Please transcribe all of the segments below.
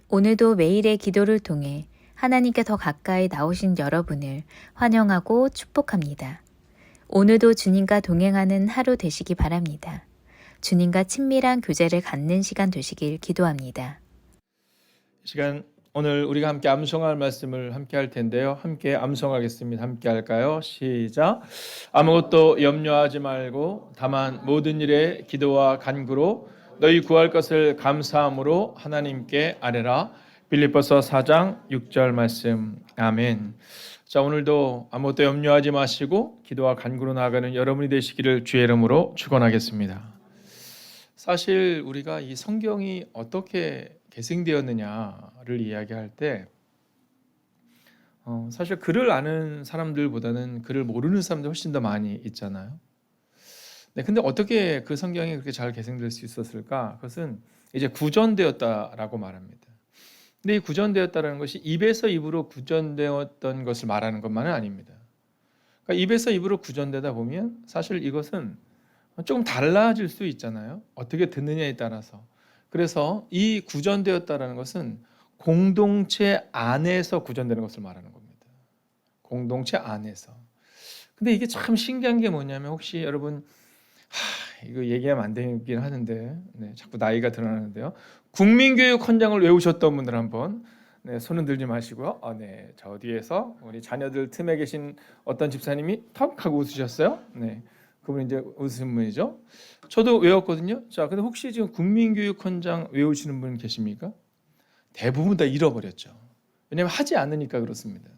오늘도 매일의 기도를 통해 하나님께 더 가까이 나오신 여러분을 환영하고 축복합니다. 오늘도 주님과 동행하는 하루 되시기 바랍니다. 주님과 친밀한 교제를 갖는 시간 되시길 기도합니다. 이 시간 오늘 우리가 함께 암송할 말씀을 함께 할 텐데요. 함께 암송하겠습니다. 함께 할까요? 시작. 아무것도 염려하지 말고 다만 모든 일에 기도와 간구로 너희 구할 것을 감사함으로 하나님께 아뢰라. 빌립보서 4장 6절 말씀. 아멘. 자, 오늘도 아무것도 염려하지 마시고 기도와 간구로 나아가는 여러분이 되시기를 주의 이름으로 축원하겠습니다. 사실 우리가 이 성경이 어떻게 계승되었느냐를 이야기할 때 사실 글을 아는 사람들보다는 글을 모르는 사람들이 훨씬 더 많이 있잖아요. 네, 근데 어떻게 그 성경이 그렇게 잘 계승될 수 있었을까? 그것은 이제 구전되었다라고 말합니다. 근데 이 구전되었다라는 것이 입에서 입으로 구전되었던 것을 말하는 것만은 아닙니다. 그러니까 입에서 입으로 구전되다 보면 사실 이것은 조금 달라질 수 있잖아요. 어떻게 듣느냐에 따라서. 그래서 이 구전되었다라는 것은 공동체 안에서 구전되는 것을 말하는 겁니다. 공동체 안에서. 근데 이게 참 신기한 게 뭐냐면 혹시 여러분 이거 얘기하면 안 되긴 하는데 자꾸 나이가 드러나는데요. 국민교육 헌장을 외우셨던 분들 한번 손은 들지 마시고요. 저 뒤에서 우리 자녀들 틈에 계신 어떤 집사님이 턱 하고 웃으셨어요. 그분이 이제 웃으신 분이죠. 저도 외웠거든요. 자, 근데 혹시 지금 국민교육 헌장 외우시는 분 계십니까? 대부분 다 잃어버렸죠. 왜냐하면 하지 않으니까 그렇습니다.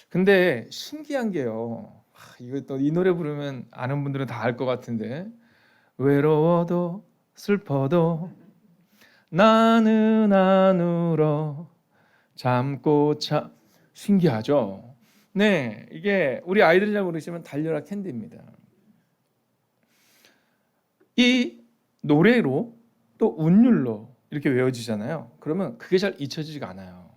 근데 신기한 게요. 이거 또 이 노래 부르면 아는 분들은 다 알 것 같은데 외로워도 슬퍼도 나는 안 울어 참고 참 신기하죠. 네, 이게 우리 아이들이 잘 모르시면 달려라 캔디입니다. 이 노래로 또 운율로 이렇게 외워지잖아요. 그러면 그게 잘 잊혀지지가 않아요.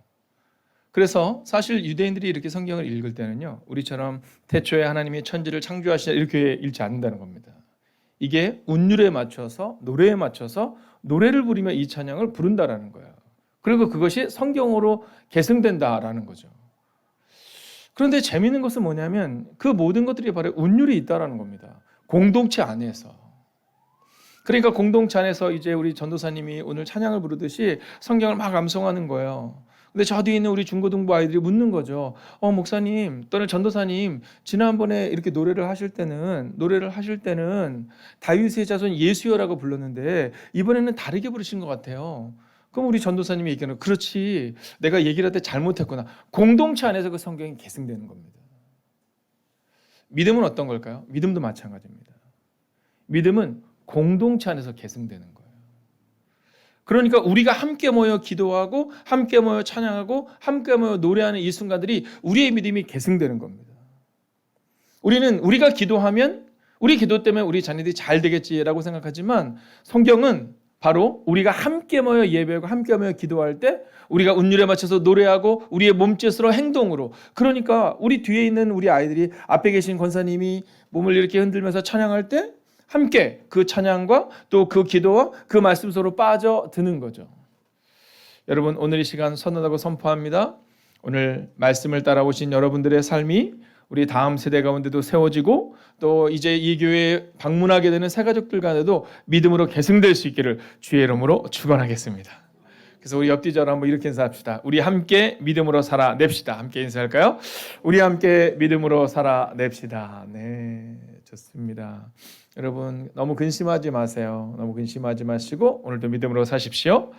그래서 사실 유대인들이 이렇게 성경을 읽을 때는요, 우리처럼 태초에 하나님이 천지를 창조하시자 이렇게 읽지 않는다는 겁니다. 이게 운율에 맞춰서 노래에 맞춰서 노래를 부리며 이 찬양을 부른다라는 거예요. 그리고 그것이 성경으로 계승된다라는 거죠. 그런데 재미있는 것은 뭐냐면 그 모든 것들이 바로 운율이 있다라는 겁니다. 공동체 안에서. 그러니까 공동체 안에서 이제 우리 전도사님이 오늘 찬양을 부르듯이 성경을 막 암송하는 거예요. 근데 저 뒤에 있는 우리 중고등부 아이들이 묻는 거죠. 목사님 또는 전도사님, 지난번에 이렇게 노래를 하실 때는 다윗의 자손 예수여라고 불렀는데 이번에는 다르게 부르신 것 같아요. 그럼 우리 전도사님이 얘기하는, 그렇지, 내가 얘기를 할 때 잘못했구나. 공동체 안에서 그 성경이 계승되는 겁니다. 믿음은 어떤 걸까요? 믿음도 마찬가지입니다. 믿음은 공동체 안에서 계승되는 거예요. 그러니까 우리가 함께 모여 기도하고 함께 모여 찬양하고 함께 모여 노래하는 이 순간들이 우리의 믿음이 계승되는 겁니다. 우리가 기도하면 우리 기도 때문에 우리 자녀들이 잘 되겠지라고 생각하지만 성경은 바로 우리가 함께 모여 예배하고 함께 모여 기도할 때 우리가 운율에 맞춰서 노래하고 우리의 몸짓으로 행동으로, 그러니까 우리 뒤에 있는 우리 아이들이 앞에 계신 권사님이 몸을 이렇게 흔들면서 찬양할 때 함께 그 찬양과 또 그 기도와 그 말씀 서로 빠져드는 거죠. 여러분, 오늘 이 시간 선언하고 선포합니다. 오늘 말씀을 따라오신 여러분들의 삶이 우리 다음 세대 가운데도 세워지고 또 이제 이 교회에 방문하게 되는 새가족들 간에도 믿음으로 계승될 수 있기를 주의 이름으로 축원하겠습니다. 그래서 우리 옆뒤자로 한번 이렇게 인사합시다. 우리 함께 믿음으로 살아냅시다. 함께 인사할까요? 우리 함께 믿음으로 살아냅시다. 네, 좋습니다. 여러분, 너무 근심하지 마세요. 너무 근심하지 마시고 오늘도 믿음으로 사십시오.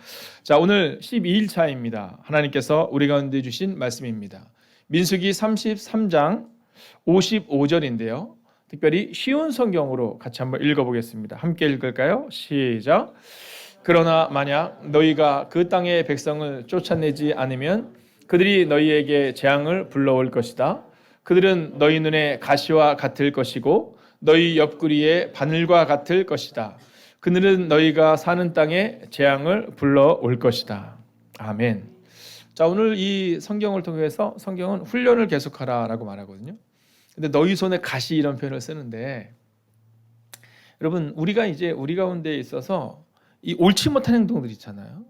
자, 오늘 12일 차입니다. 하나님께서 우리 가운데 주신 말씀입니다. 민수기 33장 55절인데요. 특별히 쉬운 성경으로 같이 한번 읽어보겠습니다. 함께 읽을까요? 시작. 그러나 만약 너희가 그 땅의 백성을 쫓아내지 않으면 그들이 너희에게 재앙을 불러올 것이다. 그들은 너희 눈에 가시와 같을 것이고 너희 옆구리에 바늘과 같을 것이다. 그들은 너희가 사는 땅에 재앙을 불러올 것이다. 아멘. 자, 오늘 이 성경을 통해서 성경은 훈련을 계속하라라고 말하거든요. 근데 너희 손에 가시 이런 표현을 쓰는데, 여러분, 우리가 이제 우리 가운데 있어서 이 옳지 못한 행동들 있잖아요.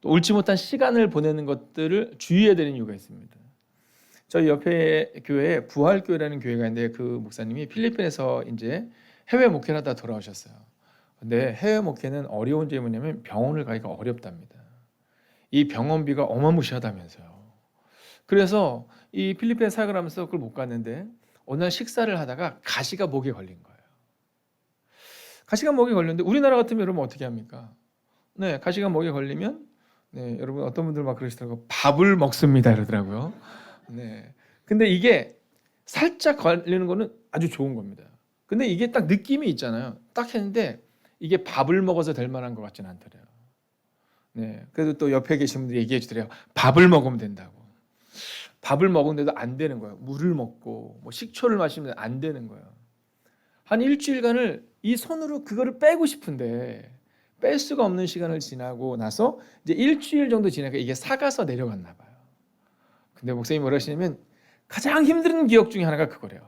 또 옳지 못한 시간을 보내는 것들을 주의해야 되는 이유가 있습니다. 저희 옆에 교회에 부활교회라는 교회가 있는데 그 목사님이 필리핀에서 이제 해외 목회를 하다 돌아오셨어요. 근데 해외 목회는 어려운 점이 뭐냐면 병원을 가기가 어렵답니다. 이 병원비가 어마무시하다면서요. 그래서 이 필리핀에 사역을 하면서 그걸 못 갔는데 어느 날 식사를 하다가 가시가 목에 걸린 거예요. 가시가 목에 걸렸는데 우리나라 같으면 여러분 어떻게 합니까? 네, 가시가 목에 걸리면 네, 여러분 어떤 분들 막 그러시더라고요. 밥을 먹습니다 이러더라고요. 네. 근데 이게 살짝 걸리는 거는 아주 좋은 겁니다. 근데 이게 딱 느낌이 있잖아요. 딱 했는데 이게 밥을 먹어서 될 만한 것 같지는 않더래요. 네. 그래도 또 옆에 계신 분들이 얘기해 주더래요. 밥을 먹으면 된다고. 밥을 먹은데도 안 되는 거예요. 물을 먹고 뭐 식초를 마시면 안 되는 거예요. 한 일주일간을 이 손으로 그거를 빼고 싶은데 뺄 수가 없는 시간을 지나고 나서 이제 일주일 정도 지나니까 이게 사가서 내려갔나 봐요. 근데 목사님이 뭐라 하시냐면 가장 힘든 기억 중에 하나가 그거래요.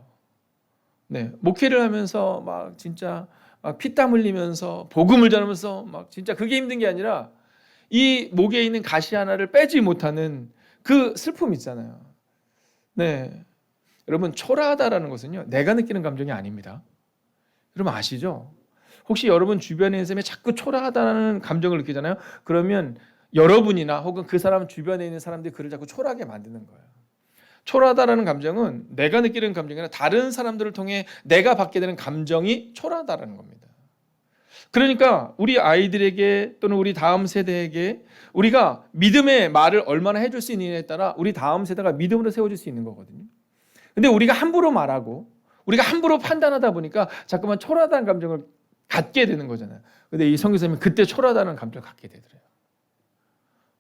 네, 목회를 하면서 막 진짜 막 피땀 흘리면서 복음을 전하면서 막 진짜 그게 힘든 게 아니라 이 목에 있는 가시 하나를 빼지 못하는 그 슬픔 있잖아요. 네, 여러분 초라하다라는 것은요 내가 느끼는 감정이 아닙니다. 여러분 아시죠? 혹시 여러분 주변에 있는 사람이 자꾸 초라하다는 감정을 느끼잖아요. 그러면 여러분이나 혹은 그 사람 주변에 있는 사람들이 그를 자꾸 초라하게 만드는 거예요. 초라하다라는 감정은 내가 느끼는 감정이 아니라 다른 사람들을 통해 내가 받게 되는 감정이 초라하다라는 겁니다. 그러니까 우리 아이들에게 또는 우리 다음 세대에게 우리가 믿음의 말을 얼마나 해줄 수 있느냐에 따라 우리 다음 세대가 믿음으로 세워질 수 있는 거거든요. 근데 우리가 함부로 말하고 우리가 함부로 판단하다 보니까 자꾸만 초라하다는 감정을 갖게 되는 거잖아요. 근데 이 선교사님은 그때 초라하다는 감정을 갖게 되더래요.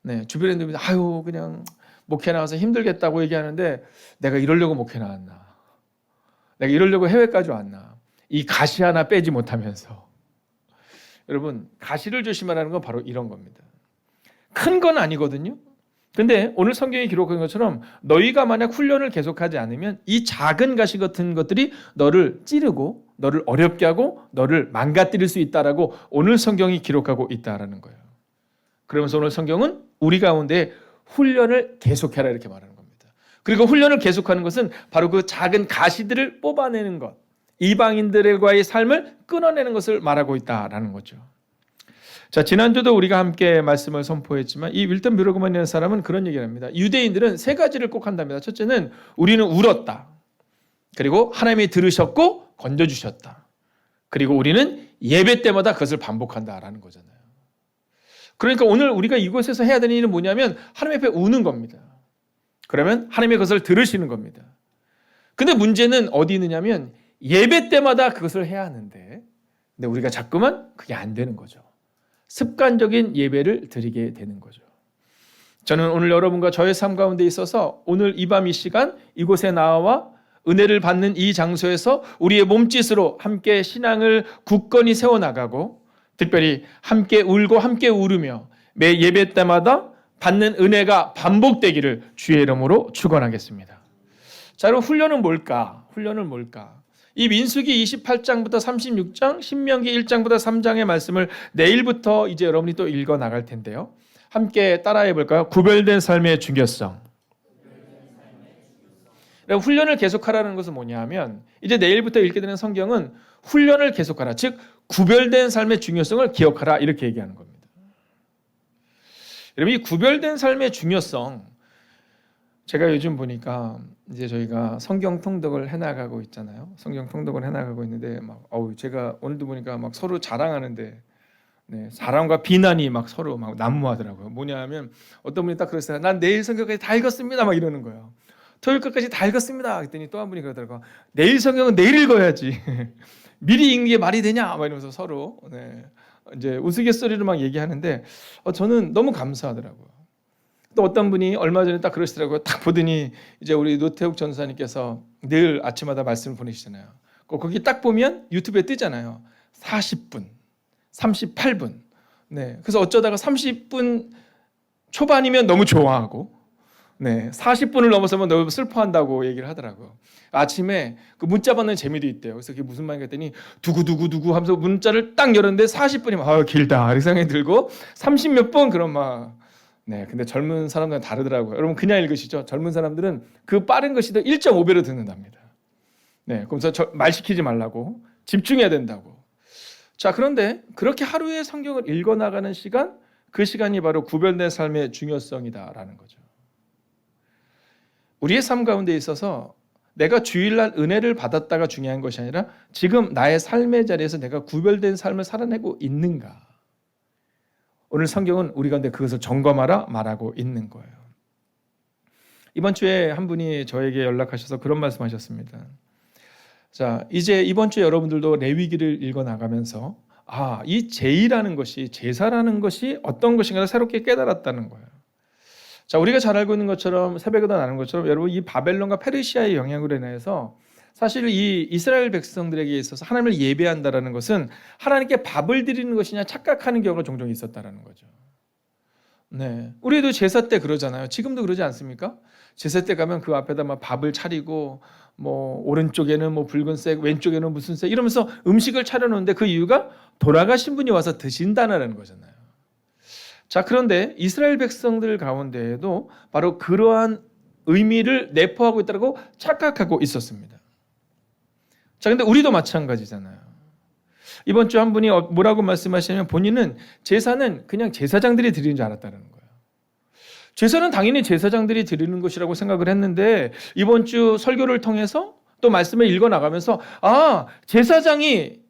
네, 주변에 있는 분들 아유 그냥 목회 나와서 힘들겠다고 얘기하는데 내가 이러려고 목회 나왔나? 내가 이러려고 해외까지 왔나? 이 가시 하나 빼지 못하면서 여러분 가시를 조심하라는 건 바로 이런 겁니다. 큰 건 아니거든요. 근데 오늘 성경이 기록한 것처럼 너희가 만약 훈련을 계속하지 않으면 이 작은 가시 같은 것들이 너를 찌르고 너를 어렵게 하고 너를 망가뜨릴 수 있다라고 오늘 성경이 기록하고 있다라는 거예요. 그러면서 오늘 성경은 우리 가운데 훈련을 계속해라 이렇게 말하는 겁니다. 그리고 훈련을 계속하는 것은 바로 그 작은 가시들을 뽑아내는 것, 이방인들과의 삶을 끊어내는 것을 말하고 있다라는 거죠. 자, 지난주도 우리가 함께 말씀을 선포했지만 이 윌턴 뷰러그만이라는 사람은 그런 얘기를 합니다. 유대인들은 세 가지를 꼭 한답니다. 첫째는 우리는 울었다. 그리고 하나님이 들으셨고 건져주셨다. 그리고 우리는 예배 때마다 그것을 반복한다라는 거잖아요. 그러니까 오늘 우리가 이곳에서 해야 되는 일은 뭐냐면 하나님 앞에 우는 겁니다. 그러면 하나님의 그것을 들으시는 겁니다. 근데 문제는 어디 있느냐면 예배 때마다 그것을 해야 하는데 근데 우리가 자꾸만 그게 안 되는 거죠. 습관적인 예배를 드리게 되는 거죠. 저는 오늘 여러분과 저의 삶 가운데 있어서 오늘 이 밤 이 시간 이곳에 나와 은혜를 받는 이 장소에서 우리의 몸짓으로 함께 신앙을 굳건히 세워나가고 특별히 함께 울고 함께 울으며 매 예배 때마다 받는 은혜가 반복되기를 주의 이름으로 축원하겠습니다. 자, 그럼 훈련은 뭘까? 훈련은 뭘까? 이 민수기 28장부터 36장, 신명기 1장부터 3장의 말씀을 내일부터 이제 여러분이 또 읽어 나갈 텐데요. 함께 따라해 볼까요? 구별된 삶의 중요성. 훈련을 계속하라는 것은 뭐냐 하면 이제 내일부터 읽게 되는 성경은 훈련을 계속하라. 즉 구별된 삶의 중요성을 기억하라 이렇게 얘기하는 겁니다. 여러분 이 구별된 삶의 중요성 제가 요즘 보니까 이제 저희가 성경 통독을 해나가고 있잖아요. 성경 통독을 해나가고 있는데 막 제가 오늘도 보니까 막 서로 자랑하는데 네, 사랑과 비난이 막 서로 막 난무하더라고요. 뭐냐하면 어떤 분이 딱 그랬어요. 난 내일 성경까지 다 읽었습니다. 막 이러는 거예요. 토요일 것까지 다 읽었습니다. 그랬더니 또 한 분이 그러더라고요. 내일 성경은 내일 읽어야지. 미리 읽는 게 말이 되냐? 막 이러면서 서로 네, 이제 우스갯소리로 막 얘기하는데 저는 너무 감사하더라고요. 또 어떤 분이 얼마 전에 딱 그러시더라고요. 딱 보더니 이제 우리 노태욱 전사님께서 늘 아침마다 말씀을 보내시잖아요. 거기 딱 보면 유튜브에 뜨잖아요. 40분, 38분. 네, 그래서 어쩌다가 30분 초반이면 너무 좋아하고 네, 40분을 넘어서면 너무 슬퍼한다고 얘기를 하더라고요. 아침에 그 문자 받는 재미도 있대요. 그래서 그게 무슨 말인가 했더니 두구두구두구 하면서 문자를 딱 열었는데 40분이면 길다 이렇게 생각이 들고 30몇 분 그런 막 네, 근데 젊은 사람들은 다르더라고요. 여러분 그냥 읽으시죠. 젊은 사람들은 그 빠른 것이 더 1.5배로 듣는답니다. 네, 그래서 말 시키지 말라고, 집중해야 된다고. 자, 그런데 그렇게 하루에 성경을 읽어나가는 시간, 그 시간이 바로 구별된 삶의 중요성이다라는 거죠. 우리의 삶 가운데 있어서 내가 주일날 은혜를 받았다가 중요한 것이 아니라 지금 나의 삶의 자리에서 내가 구별된 삶을 살아내고 있는가. 오늘 성경은 우리 가운데 그것을 점검하라 말하고 있는 거예요. 이번 주에 한 분이 저에게 연락하셔서 그런 말씀하셨습니다. 자, 이제 이번 주에 여러분들도 레위기를 읽어 나가면서 이 제의라는 것이, 제사라는 것이 어떤 것인가를 새롭게 깨달았다는 거예요. 자, 우리가 잘 알고 있는 것처럼, 새벽에도 나는 것처럼 여러분 이 바벨론과 페르시아의 영향으로 인해서 사실 이 이스라엘 백성들에게 있어서 하나님을 예배한다라는 것은 하나님께 밥을 드리는 것이냐 착각하는 경우가 종종 있었다라는 거죠. 네, 우리도 제사 때 그러잖아요. 지금도 그러지 않습니까? 제사 때 가면 그 앞에다 막 밥을 차리고 뭐 오른쪽에는 뭐 붉은색, 왼쪽에는 무슨 색 이러면서 음식을 차려놓는데 그 이유가 돌아가신 분이 와서 드신다는 거잖아요. 자, 그런데 이스라엘 백성들 가운데에도 바로 그러한 의미를 내포하고 있다고 착각하고 있었습니다. 자, 근데 우리도 마찬가지잖아요. 이번 주 한 분이 뭐라고 말씀하시냐면 본인은 제사는 그냥 제사장들이 드리는 줄 알았다는 거예요. 제사는 당연히 제사장들이 드리는 것이라고 생각을 했는데 이번 주 설교를 통해서 또 말씀을 읽어나가면서 제사장이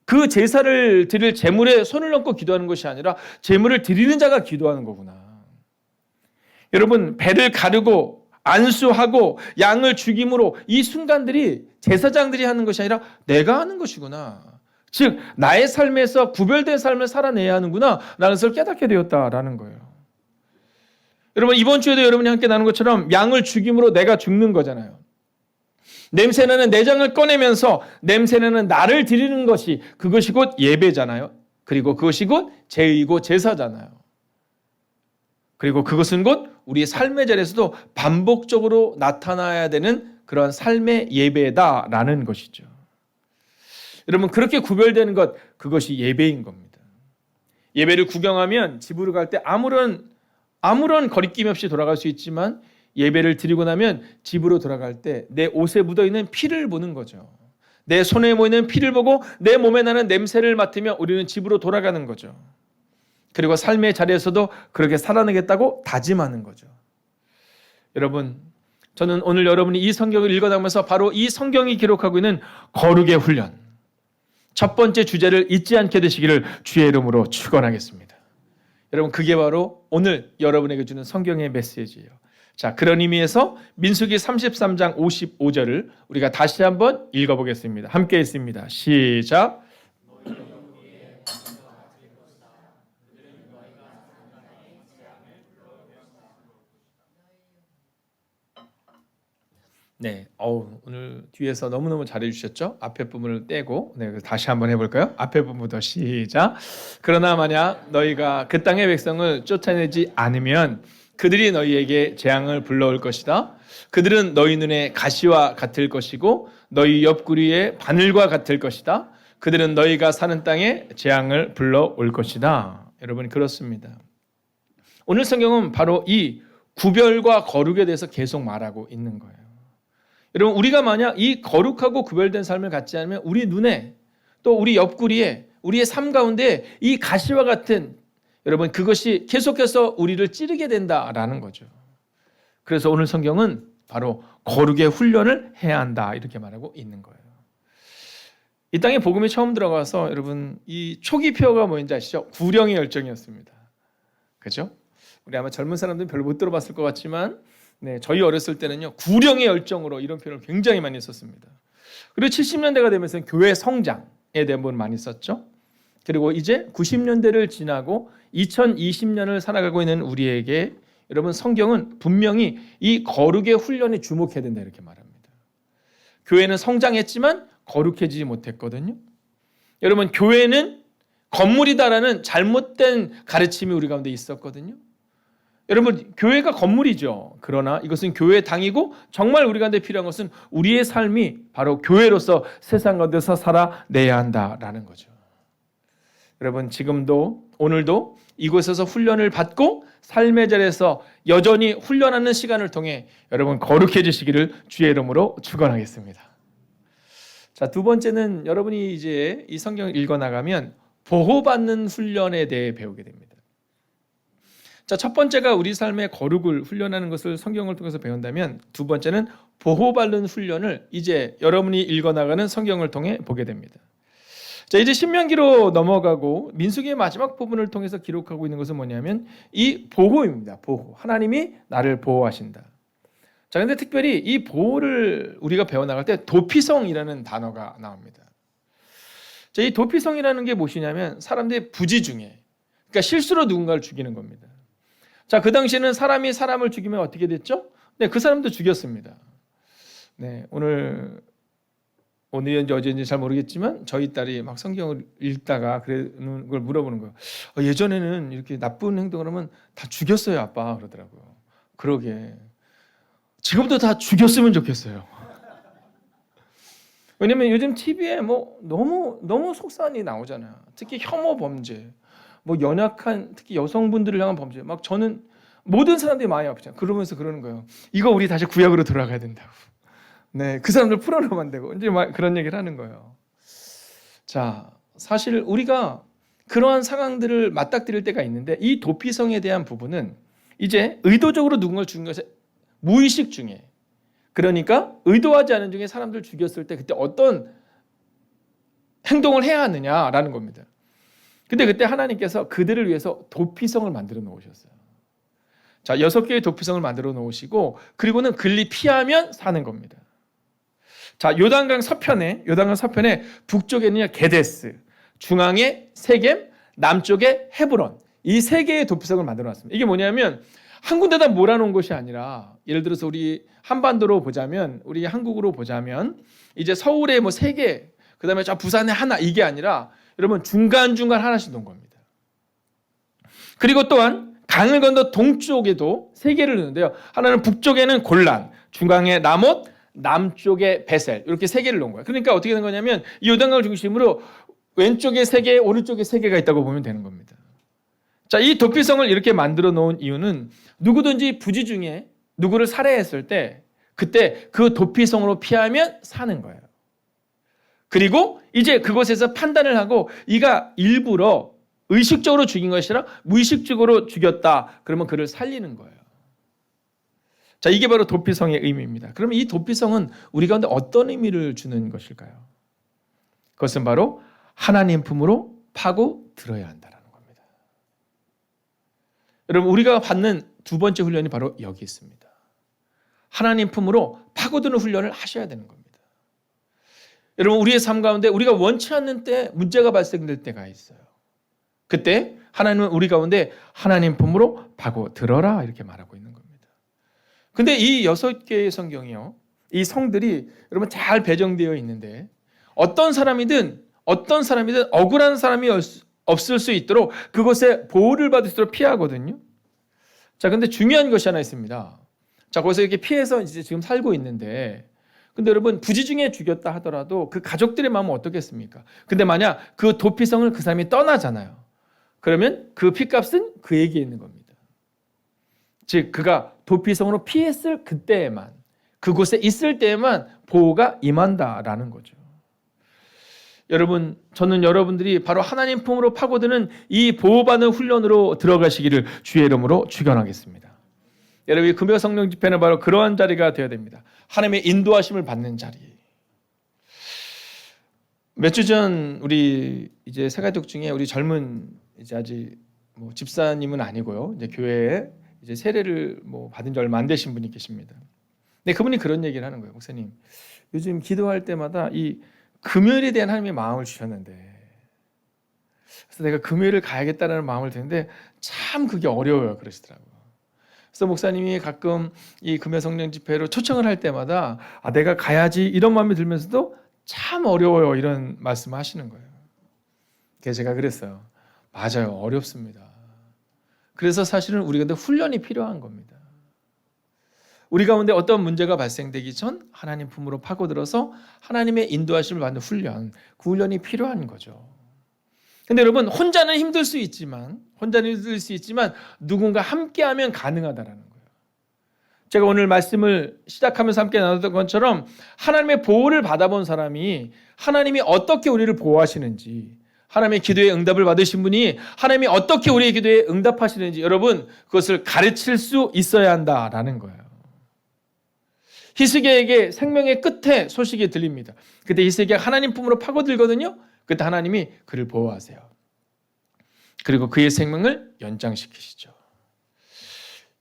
그 제사를 드릴 제물에 손을 얹고 기도하는 것이 아니라 제물을 드리는 자가 기도하는 거구나. 여러분, 배를 가르고 안수하고 양을 죽임으로 이 순간들이 제사장들이 하는 것이 아니라 내가 하는 것이구나. 즉 나의 삶에서 구별된 삶을 살아내야 하는구나 라는 것을 깨닫게 되었다라는 거예요. 여러분, 이번 주에도 여러분이 함께 나눈 것처럼 양을 죽임으로 내가 죽는 거잖아요. 냄새나는 내장을 꺼내면서 냄새나는 나를 드리는 것이, 그것이 곧 예배잖아요. 그리고 그것이 곧 제의고 제사잖아요. 그리고 그것은 곧 우리의 삶의 자리에서도 반복적으로 나타나야 되는 그런 삶의 예배다라는 것이죠. 여러분, 그렇게 구별되는 것, 그것이 예배인 겁니다. 예배를 구경하면 집으로 갈 때 아무런 거리낌 없이 돌아갈 수 있지만 예배를 드리고 나면 집으로 돌아갈 때 내 옷에 묻어있는 피를 보는 거죠. 내 손에 모이는 피를 보고 내 몸에 나는 냄새를 맡으며 우리는 집으로 돌아가는 거죠. 그리고 삶의 자리에서도 그렇게 살아내겠다고 다짐하는 거죠. 여러분, 저는 오늘 여러분이 이 성경을 읽어나가면서 바로 이 성경이 기록하고 있는 거룩의 훈련, 첫 번째 주제를 잊지 않게 되시기를 주의 이름으로 축원하겠습니다. 여러분, 그게 바로 오늘 여러분에게 주는 성경의 메시지예요. 자, 그런 의미에서 민수기 33장 55절을 우리가 다시 한번 읽어보겠습니다. 함께 읽습니다. 시작. 네, 오늘 뒤에서 너무너무 잘해주셨죠? 앞에 부분을 떼고, 다시 한번 해볼까요? 앞에 부분부터 시작. 그러나 만약 너희가 그 땅의 백성을 쫓아내지 않으면 그들이 너희에게 재앙을 불러올 것이다. 그들은 너희 눈에 가시와 같을 것이고 너희 옆구리에 바늘과 같을 것이다. 그들은 너희가 사는 땅에 재앙을 불러올 것이다. 여러분, 그렇습니다. 오늘 성경은 바로 이 구별과 거룩에 대해서 계속 말하고 있는 거예요. 여러분, 우리가 만약 이 거룩하고 구별된 삶을 갖지 않으면 우리 눈에 또 우리 옆구리에 우리의 삶 가운데 이 가시와 같은, 여러분, 그것이 계속해서 우리를 찌르게 된다라는 거죠. 그래서 오늘 성경은 바로 거룩의 훈련을 해야 한다 이렇게 말하고 있는 거예요. 이 땅에 복음이 처음 들어가서 여러분 이 초기 표어가 뭐인지 아시죠? 구령의 열정이었습니다. 그렇죠? 우리 아마 젊은 사람들은 별로 못 들어봤을 것 같지만 저희 어렸을 때는요, 구령의 열정으로 이런 표현을 굉장히 많이 썼습니다. 그리고 70년대가 되면서 교회 성장에 대한 부분 많이 썼죠. 그리고 이제 90년대를 지나고 2020년을 살아가고 있는 우리에게 여러분, 성경은 분명히 이 거룩의 훈련에 주목해야 된다 이렇게 말합니다. 교회는 성장했지만 거룩해지지 못했거든요. 여러분, 교회는 건물이다라는 잘못된 가르침이 우리 가운데 있었거든요. 여러분, 교회가 건물이죠. 그러나 이것은 교회의 당이고 정말 우리 가운데 필요한 것은 우리의 삶이 바로 교회로서 세상 가운데서 살아내야 한다라는 거죠. 여러분, 지금도 오늘도 이곳에서 훈련을 받고 삶의 자리에서 여전히 훈련하는 시간을 통해 여러분 거룩해지시기를 주의 이름으로 축원하겠습니다. 자, 두 번째는 여러분이 이제 이 성경을 읽어나가면 보호받는 훈련에 대해 배우게 됩니다. 자, 첫 번째가 우리 삶의 거룩을 훈련하는 것을 성경을 통해서 배운다면 두 번째는 보호받는 훈련을 이제 여러분이 읽어나가는 성경을 통해 보게 됩니다. 자, 이제 신명기로 넘어가고 민수기의 마지막 부분을 통해서 기록하고 있는 것은 뭐냐면 이 보호입니다. 보호. 하나님이 나를 보호하신다. 자, 근데 특별히 이 보호를 우리가 배워나갈 때 도피성이라는 단어가 나옵니다. 자, 이 도피성이라는 게 무엇이냐면 사람들의 부지 중에, 그러니까 실수로 누군가를 죽이는 겁니다. 자, 그 당시에는 사람이 사람을 죽이면 어떻게 됐죠? 네, 그 사람도 죽였습니다. 네, 오늘인지 어제인지 잘 모르겠지만 저희 딸이 막 성경을 읽다가 그러는 걸 물어보는 거예요. 예전에는 이렇게 나쁜 행동을 하면 다 죽였어요, 아빠. 그러더라고요. 그러게. 지금도 다 죽였으면 좋겠어요. 왜냐면 요즘 TV에 뭐 너무 속상한 일이 나오잖아요. 특히 혐오 범죄, 뭐 연약한 특히 여성분들을 향한 범죄. 막 저는 모든 사람들이 많이 아프잖아요. 그러면서 그러는 거예요. 이거 우리 다시 구약으로 돌아가야 된다고. 네, 그 사람들 풀어놓으면 안 되고 이제 막 그런 얘기를 하는 거예요. 자, 사실 우리가 그러한 상황들을 맞닥뜨릴 때가 있는데 이 도피성에 대한 부분은 이제 의도적으로 누군가를 죽인 것에 무의식 중에, 그러니까 의도하지 않은 중에 사람들 죽였을 때 그때 어떤 행동을 해야 하느냐라는 겁니다. 근데 그때 하나님께서 그들을 위해서 도피성을 만들어 놓으셨어요. 자, 6개의 도피성을 만들어 놓으시고 그리고는 글리 피하면 사는 겁니다. 자, 요단강 서편에 북쪽에는 게데스, 중앙에 세겜, 남쪽에 헤브론, 이 3개의 도피성을 만들어 놨습니다. 이게 뭐냐면 한 군데다 몰아놓은 것이 아니라, 예를 들어서 우리 한반도로 보자면, 우리 한국으로 보자면 이제 서울에 뭐 3개, 그다음에 저 부산에 하나, 이게 아니라 여러분 중간중간 하나씩 놓은 겁니다. 그리고 또한 강을 건너 동쪽에도 3개를 놓는데요. 하나는 북쪽에는 골란, 중앙에 라못, 남쪽에 베셀, 이렇게 3개를 놓은 거예요. 그러니까 어떻게 된 거냐면 이 요단강을 중심으로 왼쪽에 3개, 오른쪽에 3개가 있다고 보면 되는 겁니다. 자, 이 도피성을 이렇게 만들어 놓은 이유는 누구든지 부지 중에 누구를 살해했을 때 그때 그 도피성으로 피하면 사는 거예요. 그리고 이제 그곳에서 판단을 하고 이가 일부러 의식적으로 죽인 것이 아니라 무의식적으로 죽였다. 그러면 그를 살리는 거예요. 자, 이게 바로 도피성의 의미입니다. 그러면 이 도피성은 우리 가운데 어떤 의미를 주는 것일까요? 그것은 바로 하나님 품으로 파고 들어야 한다는 겁니다. 여러분, 우리가 받는 두 번째 훈련이 바로 여기 있습니다. 하나님 품으로 파고드는 훈련을 하셔야 되는 겁니다. 여러분, 우리의 삶 가운데 우리가 원치 않는 때 문제가 발생될 때가 있어요. 그때 하나님은 우리 가운데 하나님 품으로 파고들어라 이렇게 말하고 있는 겁니다. 근데 이 6개의 성경이요, 이 성들이 여러분 잘 배정되어 있는데 어떤 사람이든 억울한 사람이 없을 수 있도록 그곳에 보호를 받을 수 있도록 피하거든요. 자, 근데 중요한 것이 하나 있습니다. 자, 거기서 이렇게 피해서 이제 지금 살고 있는데, 근데 여러분 부지 중에 죽였다 하더라도 그 가족들의 마음은 어떻겠습니까? 근데 만약 그 도피성을 그 사람이 떠나잖아요. 그러면 그 피값은 그에게 있는 겁니다. 즉 그가 도피성으로 피했을 그때에만, 그곳에 있을 때에만 보호가 임한다라는 거죠. 여러분, 저는 여러분들이 바로 하나님 품으로 파고드는 이 보호받는 훈련으로 들어가시기를 주의 이름으로 축원하겠습니다. 여러분, 이 금요 성령 집회는 바로 그러한 자리가 되어야 됩니다. 하나님의 인도하심을 받는 자리. 몇 주 전 우리 이제 새가족 중에 우리 젊은 이제 아직 뭐 집사님은 아니고요, 이제 교회에 이제 세례를 뭐 받은 지 얼마 안 되신 분이 계십니다. 근데 그분이 그런 얘기를 하는 거예요. 목사님, 요즘 기도할 때마다 이 금요일에 대한 하나님의 마음을 주셨는데, 그래서 내가 금요일을 가야겠다는 마음을 드는데 참 그게 어려워요, 그러시더라고요. 그래서 목사님이 가끔 이 금요 성령 집회로 초청을 할 때마다 내가 가야지 이런 마음이 들면서도 참 어려워요, 이런 말씀을 하시는 거예요. 그래서 제가 그랬어요. 맞아요, 어렵습니다. 그래서 사실은 우리 가운데 훈련이 필요한 겁니다. 우리 가운데 어떤 문제가 발생되기 전 하나님 품으로 파고들어서 하나님의 인도하심을 받는 훈련, 그 훈련이 필요한 거죠. 근데 여러분, 혼자는 힘들 수 있지만 누군가 함께하면 가능하다라는 거예요. 제가 오늘 말씀을 시작하면서 함께 나눴던 것처럼 하나님의 보호를 받아본 사람이 하나님이 어떻게 우리를 보호하시는지, 하나님의 기도에 응답을 받으신 분이 하나님이 어떻게 우리의 기도에 응답하시는지 여러분 그것을 가르칠 수 있어야 한다라는 거예요. 히스기야에게 생명의 끝에 소식이 들립니다. 그때 히스기야가 하나님 품으로 파고들거든요. 그때 하나님이 그를 보호하세요. 그리고 그의 생명을 연장시키시죠.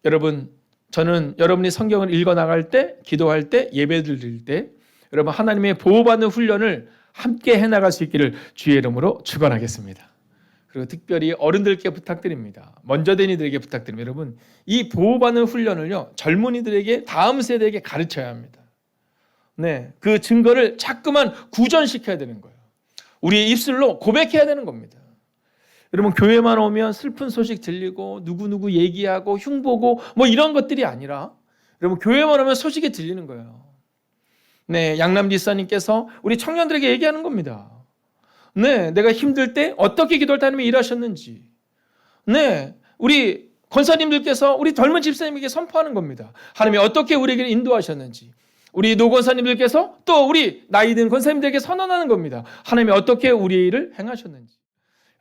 여러분, 저는 여러분이 성경을 읽어나갈 때, 기도할 때, 예배 드릴 때 여러분 하나님의 보호받는 훈련을 함께 해나갈 수 있기를 주의 이름으로 축원하겠습니다. 그리고 특별히 어른들께 부탁드립니다. 먼저 된 이들에게 부탁드립니다. 여러분, 이 보호받는 훈련을요, 젊은이들에게, 다음 세대에게 가르쳐야 합니다. 네, 그 증거를 자꾸만 구전시켜야 되는 거예요. 우리의 입술로 고백해야 되는 겁니다. 여러분, 교회만 오면 슬픈 소식 들리고 누구누구 얘기하고 흉보고 뭐 이런 것들이 아니라 여러분 교회만 오면 소식이 들리는 거예요. 네, 양남 지사님께서 우리 청년들에게 얘기하는 겁니다. 네, 내가 힘들 때 어떻게 기도할 때 하나님이 일하셨는지. 네, 우리 권사님들께서 우리 젊은 집사님에게 선포하는 겁니다. 하나님이 어떻게 우리에게 인도하셨는지. 우리 노 권사님들께서 또 우리 나이 든 권사님들에게 선언하는 겁니다. 하나님이 어떻게 우리의 일을 행하셨는지.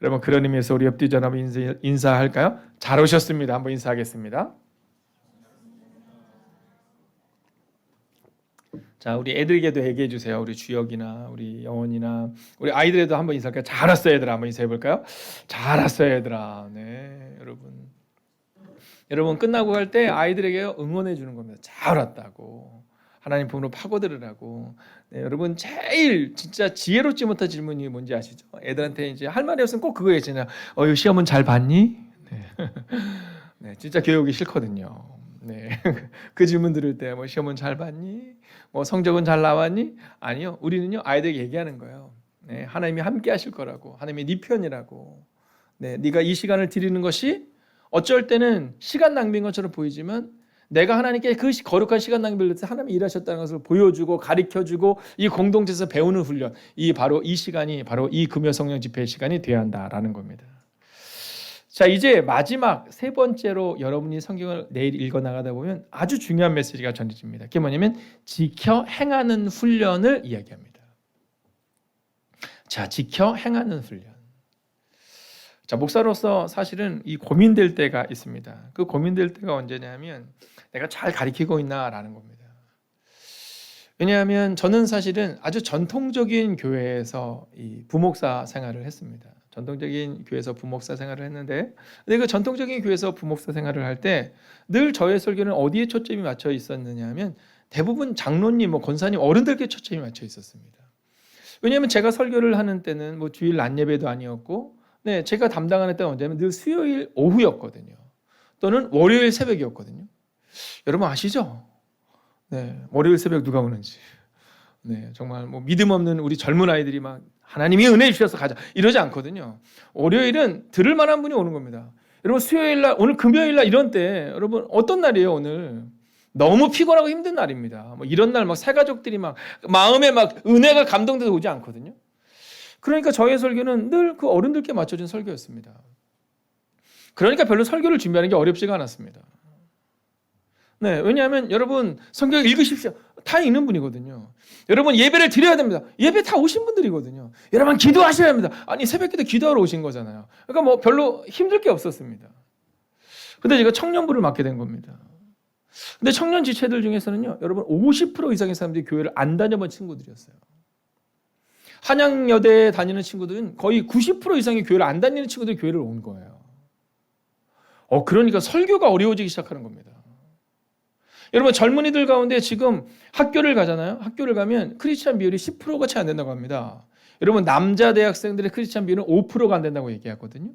여러분, 그런 의미에서 우리 옆뒤 전 한번 인사할까요? 잘 오셨습니다. 한번 인사하겠습니다. 자, 우리 애들에게도 얘기해 주세요. 우리 주혁이나 우리 영원이나 우리 아이들에도 한번 인사할까요? 잘 왔어 얘들아. 한번 인사해 볼까요? 잘 왔어 얘들아. 네, 여러분 끝나고 갈 때 아이들에게 응원해 주는 겁니다. 잘 왔다고. 하나님 품으로 파고들으라고. 네, 여러분 제일 진짜 지혜롭지 못한 질문이 뭔지 아시죠? 애들한테 이제 할 말이 없으면 꼭 그거였잖아요. 시험은 잘 봤니? 네. 네, 진짜 교육이 싫거든요. 네, 그 질문 들을 때 뭐 시험은 잘 봤니? 뭐 성적은 잘 나왔니? 아니요, 우리는요 아이들에게 얘기하는 거예요. 네, 하나님이 함께 하실 거라고, 하나님이 네 편이라고. 네, 네가 이 시간을 드리는 것이 어쩔 때는 시간 낭비인 것처럼 보이지만 내가 하나님께 그 거룩한 시간 낭비를 해서 하나님이 일하셨다는 것을 보여주고 가르쳐주고 이 공동체에서 배우는 훈련, 바로 이 시간이 바로 이 금요 성령 집회의 시간이 되어야 한다라는 겁니다. 자, 이제 마지막 세 번째로 여러분이 성경을 내일 읽어 나가다 보면 아주 중요한 메시지가 전해집니다. 그게 뭐냐면 지켜 행하는 훈련을 이야기합니다. 자, 지켜 행하는 훈련. 자, 목사로서 사실은 이 고민될 때가 있습니다. 그 고민될 때가 언제냐면 내가 잘 가르치고 있나라는 겁니다. 왜냐하면 저는 사실은 아주 전통적인 교회에서 이 부목사 생활을 했습니다. 전통적인 교회에서 부목사 생활을 했는데, 근데 그 전통적인 교회에서 부목사 생활을 할 때 늘 저의 설교는 어디에 초점이 맞춰 있었느냐 하면 대부분 장로님, 권사님, 어른들께 초점이 맞춰 있었습니다. 왜냐하면 제가 설교를 하는 때는 뭐 주일 낮 예배도 아니었고, 네, 제가 담당하는 때는 언제냐면 늘 수요일 오후였거든요. 또는 월요일 새벽이었거든요. 여러분 아시죠? 네, 월요일 새벽 누가 오는지. 네, 정말 뭐 믿음 없는 우리 젊은 아이들이 막 하나님이 은혜 주셔서 가자 이러지 않거든요. 월요일은 들을 만한 분이 오는 겁니다. 여러분 수요일 날, 오늘 금요일 날 이런 때 여러분 어떤 날이에요? 오늘 너무 피곤하고 힘든 날입니다. 뭐 이런 날 막 새가족들이 막 마음에 막 은혜가 감동돼서 오지 않거든요. 그러니까 저의 설교는 늘 그 어른들께 맞춰진 설교였습니다. 그러니까 별로 설교를 준비하는 게 어렵지가 않았습니다. 네, 왜냐하면 여러분 성경 읽으십시오. 다 읽는 분이거든요. 여러분 예배를 드려야 됩니다. 예배 다 오신 분들이거든요. 여러분 기도하셔야 합니다. 아니 새벽기도 기도하러 오신 거잖아요. 그러니까 뭐 별로 힘들 게 없었습니다. 근데 제가 청년부를 맡게 된 겁니다. 근데 청년 지체들 중에서는요, 여러분 50% 이상의 사람들이 교회를 안 다녀본 친구들이었어요. 한양여대에 다니는 친구들은 거의 90% 이상의 교회를 안 다니는 친구들이 교회를 온 거예요. 그러니까 설교가 어려워지기 시작하는 겁니다. 여러분 젊은이들 가운데 지금 학교를 가잖아요. 학교를 가면 크리스찬 비율이 10%가 채 안 된다고 합니다. 여러분 남자 대학생들의 크리스찬 비율은 5%가 안 된다고 얘기하거든요.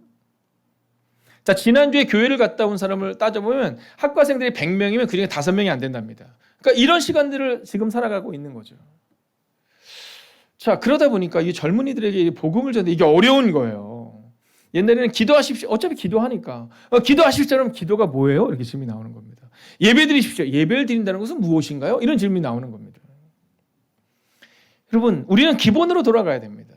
자, 지난주에 교회를 갔다 온 사람을 따져보면 학과생들이 100명이면 그중에 5명이 안 된답니다. 그러니까 이런 시간들을 지금 살아가고 있는 거죠. 자, 그러다 보니까 이 젊은이들에게 복음을 전하는데 이게 어려운 거예요. 옛날에는 기도하십시오. 어차피 기도하니까. 기도하십시오. 그러면 기도가 뭐예요? 이렇게 질문이 나오는 겁니다. 예배 드리십시오. 예배를 드린다는 것은 무엇인가요? 이런 질문이 나오는 겁니다. 여러분, 우리는 기본으로 돌아가야 됩니다.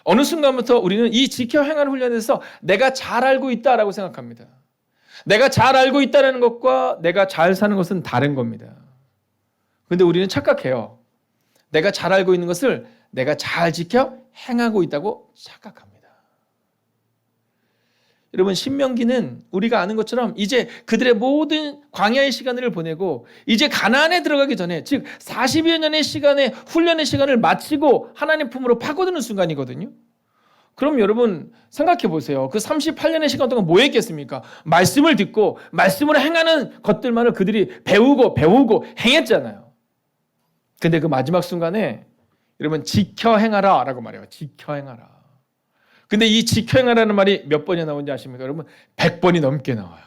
어느 순간부터 우리는 이 지켜 행하는 훈련에 대해서 내가 잘 알고 있다라고 생각합니다. 내가 잘 알고 있다는 것과 내가 잘 사는 것은 다른 겁니다. 그런데 우리는 착각해요. 내가 잘 알고 있는 것을 내가 잘 지켜 행하고 있다고 착각합니다. 여러분, 신명기는 우리가 아는 것처럼 이제 그들의 모든 광야의 시간을 보내고 이제 가나안에 들어가기 전에, 즉 40여 년의 시간의 훈련의 시간을 마치고 하나님 품으로 파고드는 순간이거든요. 그럼 여러분 생각해 보세요. 그 38년의 시간 동안 뭐 했겠습니까? 말씀을 듣고 말씀으로 행하는 것들만을 그들이 배우고 행했잖아요. 근데 그 마지막 순간에 여러분 지켜 행하라 라고 말해요. 지켜 행하라. 근데 이 지켜 행하라는 말이 몇 번이 나오는지 아십니까? 여러분 100번이 넘게 나와요.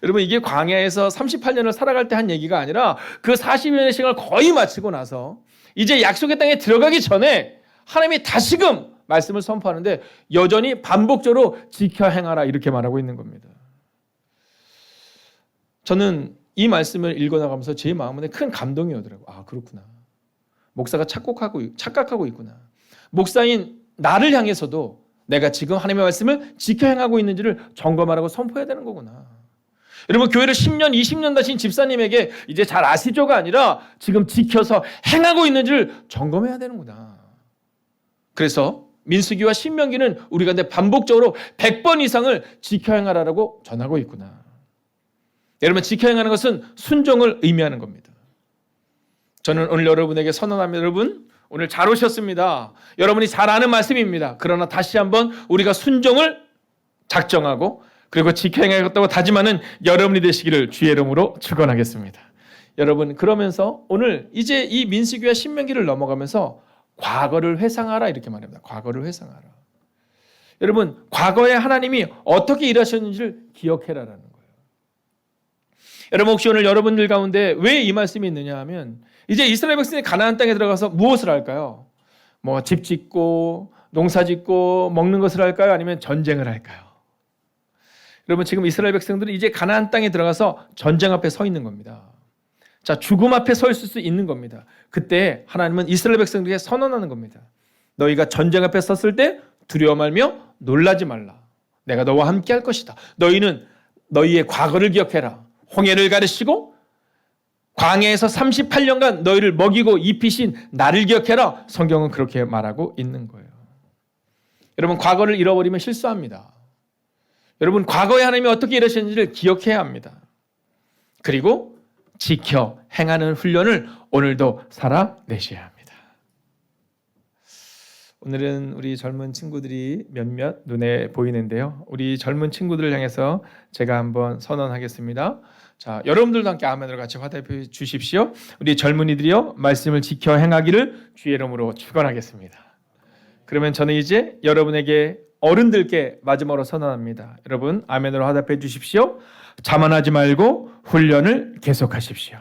여러분 이게 광야에서 38년을 살아갈 때 한 얘기가 아니라 그 40년의 시간을 거의 마치고 나서 이제 약속의 땅에 들어가기 전에 하나님이 다시금 말씀을 선포하는데 여전히 반복적으로 지켜 행하라 이렇게 말하고 있는 겁니다. 저는 이 말씀을 읽어나가면서 제 마음에 큰 감동이 오더라고요. 아, 그렇구나. 목사가 착각하고 있구나. 목사인 나를 향해서도 내가 지금 하나님의 말씀을 지켜 행하고 있는지를 점검하라고 선포해야 되는 거구나. 여러분 교회를 10년, 20년 다신 집사님에게 이제 잘 아시죠가 아니라 지금 지켜서 행하고 있는지를 점검해야 되는구나. 그래서 민수기와 신명기는 우리가 근데 반복적으로 100번 이상을 지켜 행하라고 전하고 있구나. 여러분 지켜 행하는 것은 순종을 의미하는 겁니다. 저는 오늘 여러분에게 선언합니다. 여러분 오늘 잘 오셨습니다. 여러분이 잘 아는 말씀입니다. 그러나 다시 한번 우리가 순종을 작정하고 그리고 지켜 행하겠다고 다짐하는 여러분이 되시기를 주의 이름으로 축원하겠습니다. 여러분 그러면서 오늘 이제 이 민수기와 신명기를 넘어가면서 과거를 회상하라 이렇게 말합니다. 과거를 회상하라. 여러분 과거에 하나님이 어떻게 일하셨는지를 기억해라라는 거예요. 여러분 혹시 오늘 여러분들 가운데 왜 이 말씀이 있느냐 하면 이제 이스라엘 백성이 가나안 땅에 들어가서 무엇을 할까요? 뭐 집 짓고 농사 짓고 먹는 것을 할까요? 아니면 전쟁을 할까요? 여러분 지금 이스라엘 백성들은 이제 가나안 땅에 들어가서 전쟁 앞에 서 있는 겁니다. 자, 죽음 앞에 서 있을 수 있는 겁니다. 그때 하나님은 이스라엘 백성들에게 선언하는 겁니다. 너희가 전쟁 앞에 섰을 때 두려워 말며 놀라지 말라. 내가 너와 함께 할 것이다. 너희는 너희의 과거를 기억해라. 홍해를 가르치고 광야에서 38년간 너희를 먹이고 입히신 나를 기억해라. 성경은 그렇게 말하고 있는 거예요. 여러분 과거를 잃어버리면 실수합니다. 여러분 과거에 하나님이 어떻게 일하셨는지를 기억해야 합니다. 그리고 지켜 행하는 훈련을 오늘도 살아내셔야 합니다. 오늘은 우리 젊은 친구들이 몇몇 눈에 보이는데요. 우리 젊은 친구들을 향해서 제가 한번 선언하겠습니다. 자, 여러분들도 함께 아멘으로 같이 화답해 주십시오. 우리 젊은이들이요 말씀을 지켜 행하기를 주의 이름으로 축원하겠습니다. 그러면 저는 이제 여러분에게 어른들께 마지막으로 선언합니다. 여러분 아멘으로 화답해 주십시오. 자만하지 말고 훈련을 계속하십시오.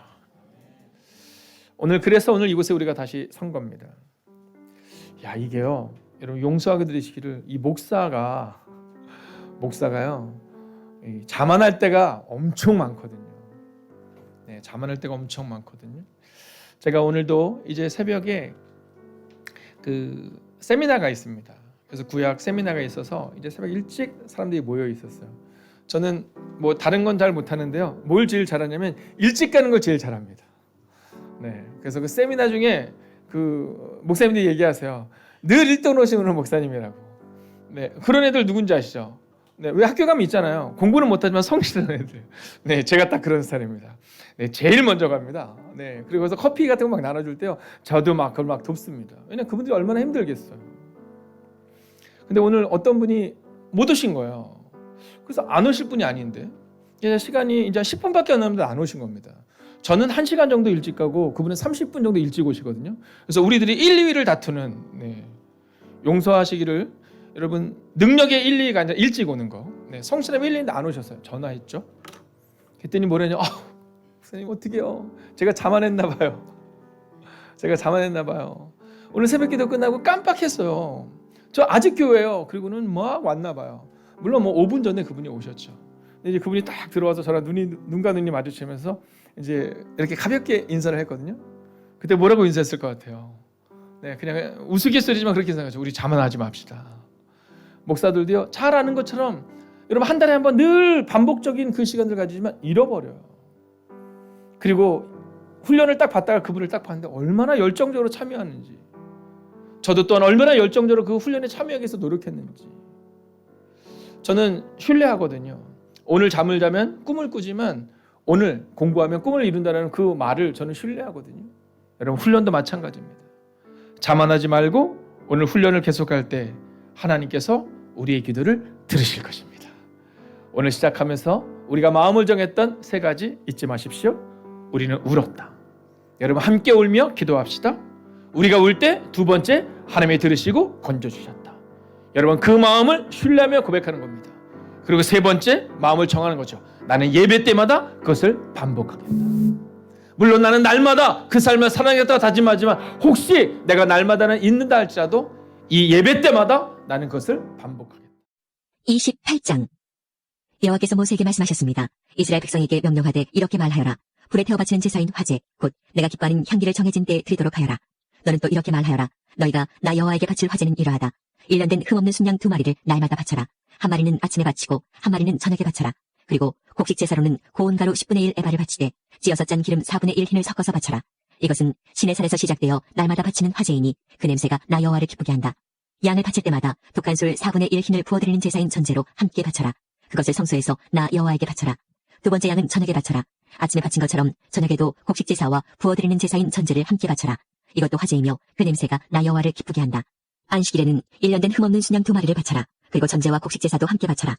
그래서 오늘 이곳에 우리가 다시 선 겁니다. 야 이게요 여러분 용서하게 들으시기를 이 목사가요 자만할 때가 엄청 많거든요. 네, 자만할 때가 엄청 많거든요. 제가 오늘도 이제 새벽에 그 세미나가 있습니다. 그래서 구약 세미나가 있어서 이제 새벽 일찍 사람들이 모여 있었어요. 저는 뭐 다른 건 잘 못하는데요. 뭘 제일 잘하냐면 일찍 가는 걸 제일 잘합니다. 네, 그래서 그 세미나 중에 그 목사님들이 얘기하세요. 늘 1등 오시는 목사님이라고. 네, 그런 애들 누군지 아시죠? 네, 왜 학교 가면 있잖아요. 공부는 못하지만 성실한 애들. 네, 제가 딱 그런 스타일입니다. 네, 제일 먼저 갑니다. 네, 그리고서 커피 같은 거 막 나눠줄 때요. 저도 막 그걸 막 돕습니다. 왜냐면 그분들이 얼마나 힘들겠어요. 근데 오늘 어떤 분이 못 오신 거예요. 그래서 안 오실 분이 아닌데 시간이 이제 10분밖에 안 남았는데 안 오신 겁니다. 저는 1시간 정도 일찍 가고 그분은 30분 정도 일찍 오시거든요. 그래서 우리들이 1, 2위를 다투는 용서하시기를 여러분 능력의 1, 2위가 아니라 일찍 오는 거. 네, 성실함 1, 2위인데 안 오셨어요. 전화했죠. 그랬더니 뭐래냐. 목사님 어떡해요. 제가 자만했나 봐요. 오늘 새벽 기도 끝나고 깜빡했어요. 저 아직 교회예요. 그리고는 막 왔나 봐요. 물론 뭐 5분 전에 그분이 오셨죠. 근데 이제 그분이 딱 들어와서 저랑 눈과 눈이 마주치면서 이제 이렇게 가볍게 인사를 했거든요. 그때 뭐라고 인사했을 것 같아요? 네, 그냥 우스갯소리지만 그렇게 생각하죠. 우리 자만하지 맙시다. 목사들도요, 잘 아는 것처럼 여러분 한 달에 한 번 늘 반복적인 그 시간을 가지지만 잃어버려요. 그리고 훈련을 딱 받다가 그분을 딱 봤는데 얼마나 열정적으로 참여하는지, 저도 또한 얼마나 열정적으로 그 훈련에 참여하기 위해서 노력했는지. 저는 신뢰하거든요. 오늘 잠을 자면 꿈을 꾸지만 오늘 공부하면 꿈을 이룬다는 그 말을 저는 신뢰하거든요. 여러분 훈련도 마찬가지입니다. 자만하지 말고 오늘 훈련을 계속할 때 하나님께서 우리의 기도를 들으실 것입니다. 오늘 시작하면서 우리가 마음을 정했던 3가지 잊지 마십시오. 우리는 울었다. 여러분 함께 울며 기도합시다. 우리가 울 때 2번째, 하나님이 들으시고 건져주셨다. 여러분 그 마음을 신뢰하며 고백하는 겁니다. 그리고 3번째, 마음을 정하는 거죠. 나는 예배 때마다 그것을 반복하겠다. 물론 나는 날마다 그 삶을 사랑하겠다고 다짐하지만 혹시 내가 날마다는 있는다 할지라도 이 예배 때마다 나는 그것을 반복하겠다. 28장. 여호와께서 모세에게 말씀하셨습니다. 이스라엘 백성에게 명령하되 이렇게 말하여라. 불에 태워 바치는 제사인 화제 곧 내가 기뻐하는 향기를 정해진 때에 드리도록 하여라. 너는 또 이렇게 말하여라. 너희가 나 여호와에게 바칠 화제는 이러하다. 1년 된 흠없는 순양 2마리를 날마다 바쳐라. 한 마리는 아침에 바치고 한 마리는 저녁에 바쳐라. 그리고 곡식 제사로는 고운 가루 10분의 1 에바를 바치되 찌어서 짠 기름 4분의 1 흰을 섞어서 바쳐라. 이것은 신의 살에서 시작되어 날마다 바치는 화제이니 그 냄새가 나 여호와를 기쁘게 한다. 양을 바칠 때마다 독한 술 4분의 1 흰을 부어드리는 제사인 전제로 함께 바쳐라. 그것을 성소에서 나 여호와에게 바쳐라. 2번째 양은 저녁에 바쳐라. 아침에 바친 것처럼 저녁에도 곡식 제사와 부어드리는 제사인 전제를 함께 바쳐라. 이것도 화제이며 그 냄새가 나 여호와를 기쁘게 한다. 안식일에는 1년 된 흠없는 순양 2마리를 바쳐라. 그리고 전제와 곡식 제사도 함께 바쳐라.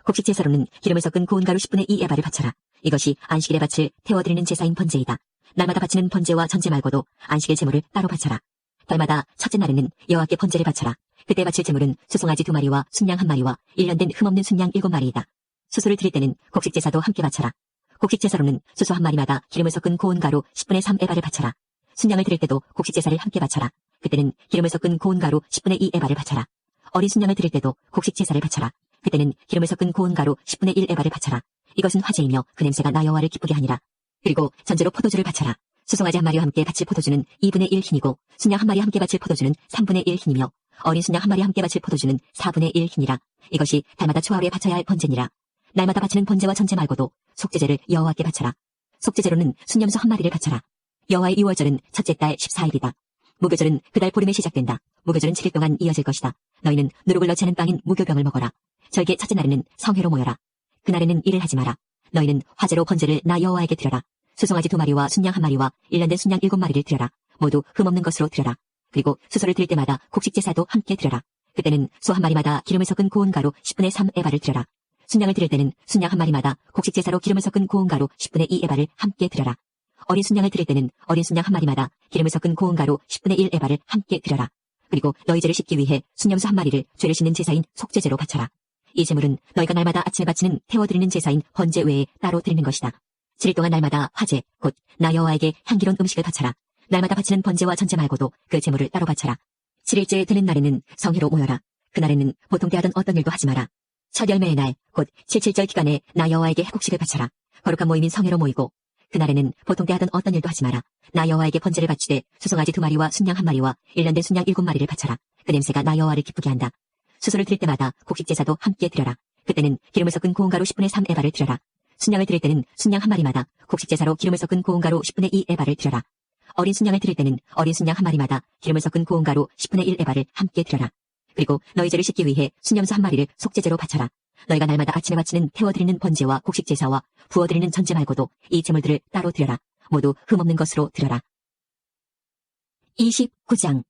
곡식 제사로는 기름을 섞은 고운 가루 10분의 2 에바를 바쳐라. 이것이 안식일에 바칠 태워드리는 제사인 번제이다. 날마다 바치는 번제와 전제 말고도 안식일 제물을 따로 바쳐라. 달마다 첫째 날에는 여호와께 번제를 바쳐라. 그때 바칠 제물은 수송아지 2마리와 순양 1마리와 1년 된 흠없는 순양 7마리이다. 수소를 드릴 때는 곡식 제사도 함께 바쳐라. 곡식 제사로는 수소 1마리마다 기름을 섞은 고운 가루 10분의 3 에바를 바쳐라. 순양을 드릴 때도 곡식 제사를 함께 바쳐라. 그때는 기름을 섞은 고운 가루 10분의 2 에바를 바쳐라. 어린 순양을 드릴 때도 곡식 제사를 바쳐라. 그때는 기름을 섞은 고운 가루 10분의 1 에바를 바쳐라. 이것은 화제이며 그 냄새가 나 여호와를 기쁘게 하니라. 그리고 전제로 포도주를 바쳐라. 수송아지 1마리와 함께 바칠 포도주는 2분의 1 흰이고 순양 1마리 함께 바칠 포도주는 3분의 1 흰이며 어린 순양 1마리 함께 바칠 포도주는 4분의 1 흰이라. 이것이 달마다 초하루에 바쳐야 할 번제니라. 날마다 바치는 번제와 전제 말고도 속죄제를 여호와께 바쳐라. 속죄제로는 순염소 1마리를 바쳐라. 여호와의 유월절은 첫째 달 14일이다. 무교절은 그달 보름에 시작된다. 무교절은 7일 동안 이어질 것이다. 너희는 누룩을 넣지 않은 빵인 무교병을 먹어라. 절개 첫째 날에는 성회로 모여라. 그날에는 일을 하지 마라. 너희는 화제로 번제를 나 여호와에게 드려라. 수송아지 2마리와 순양 1마리와 1년 된 순양 7마리를 드려라. 모두 흠없는 것으로 드려라. 그리고 수소를 드릴 때마다 곡식 제사도 함께 드려라. 그때는 소 1마리마다 기름을 섞은 고운 가루 10분의 3 에바를 드려라. 순양을 드릴 때는 순양 1마리마다 곡식 제사로 기름을 섞은 고운 가루 10분의 2 에바를 함께 드려라. 어린 순양을 드릴 때는 어린 순양 1마리마다 기름을 섞은 고운 가루 10분의 1 에바를 함께 드려라. 그리고 너희 죄를 씻기 위해 순염소 1마리를 죄를 씻는 제사인 속죄제로 바쳐라. 이 제물은 너희가 날마다 아침에 바치는 태워드리는 제사인 번제 외에 따로 드리는 것이다. 7일 동안 날마다 화제 곧 나 여호와에게 향기로운 음식을 바쳐라. 날마다 바치는 번제와 전제 말고도 그 제물을 따로 바쳐라. 7일째 되는 날에는 성회로 모여라. 그날에는 보통 때 하던 어떤 일도 하지 마라. 첫 열매의 날 곧 77절 기간에 나 여호와에게 해곡식을 바쳐라. 거룩한 모임인 성회로 모이고 그날에는 보통 때 하던 어떤 일도 하지 마라. 나 여호와에게 번제를 바치되 수송아지 2마리와 순양 1마리와 1년 된 순양 7마리를 바쳐라. 그 냄새가 나 여호와를 기쁘게 한다. 수소를 드릴 때마다 곡식 제사도 함께 드려라. 그때는 기름을 섞은 고운 가루 10분의 3 에바를 드려라. 순양을 드릴 때는 순양 1마리마다 곡식 제사로 기름을 섞은 고운 가루 10분의 2 에바를 드려라. 어린 순양을 드릴 때는 어린 순양 1마리마다 기름을 섞은 고운 가루 10분의 1 에바를 함께 드려라. 그리고 너희 죄를 씻기 위해 순염소 1마리를 속죄제로 바쳐라. 너희가 날마다 아침에 바치는 태워드리는 번제와 곡식 제사와 부어드리는 전제 말고도 이 제물들을 따로 드려라. 모두 흠없는 것으로 드려라. 29장.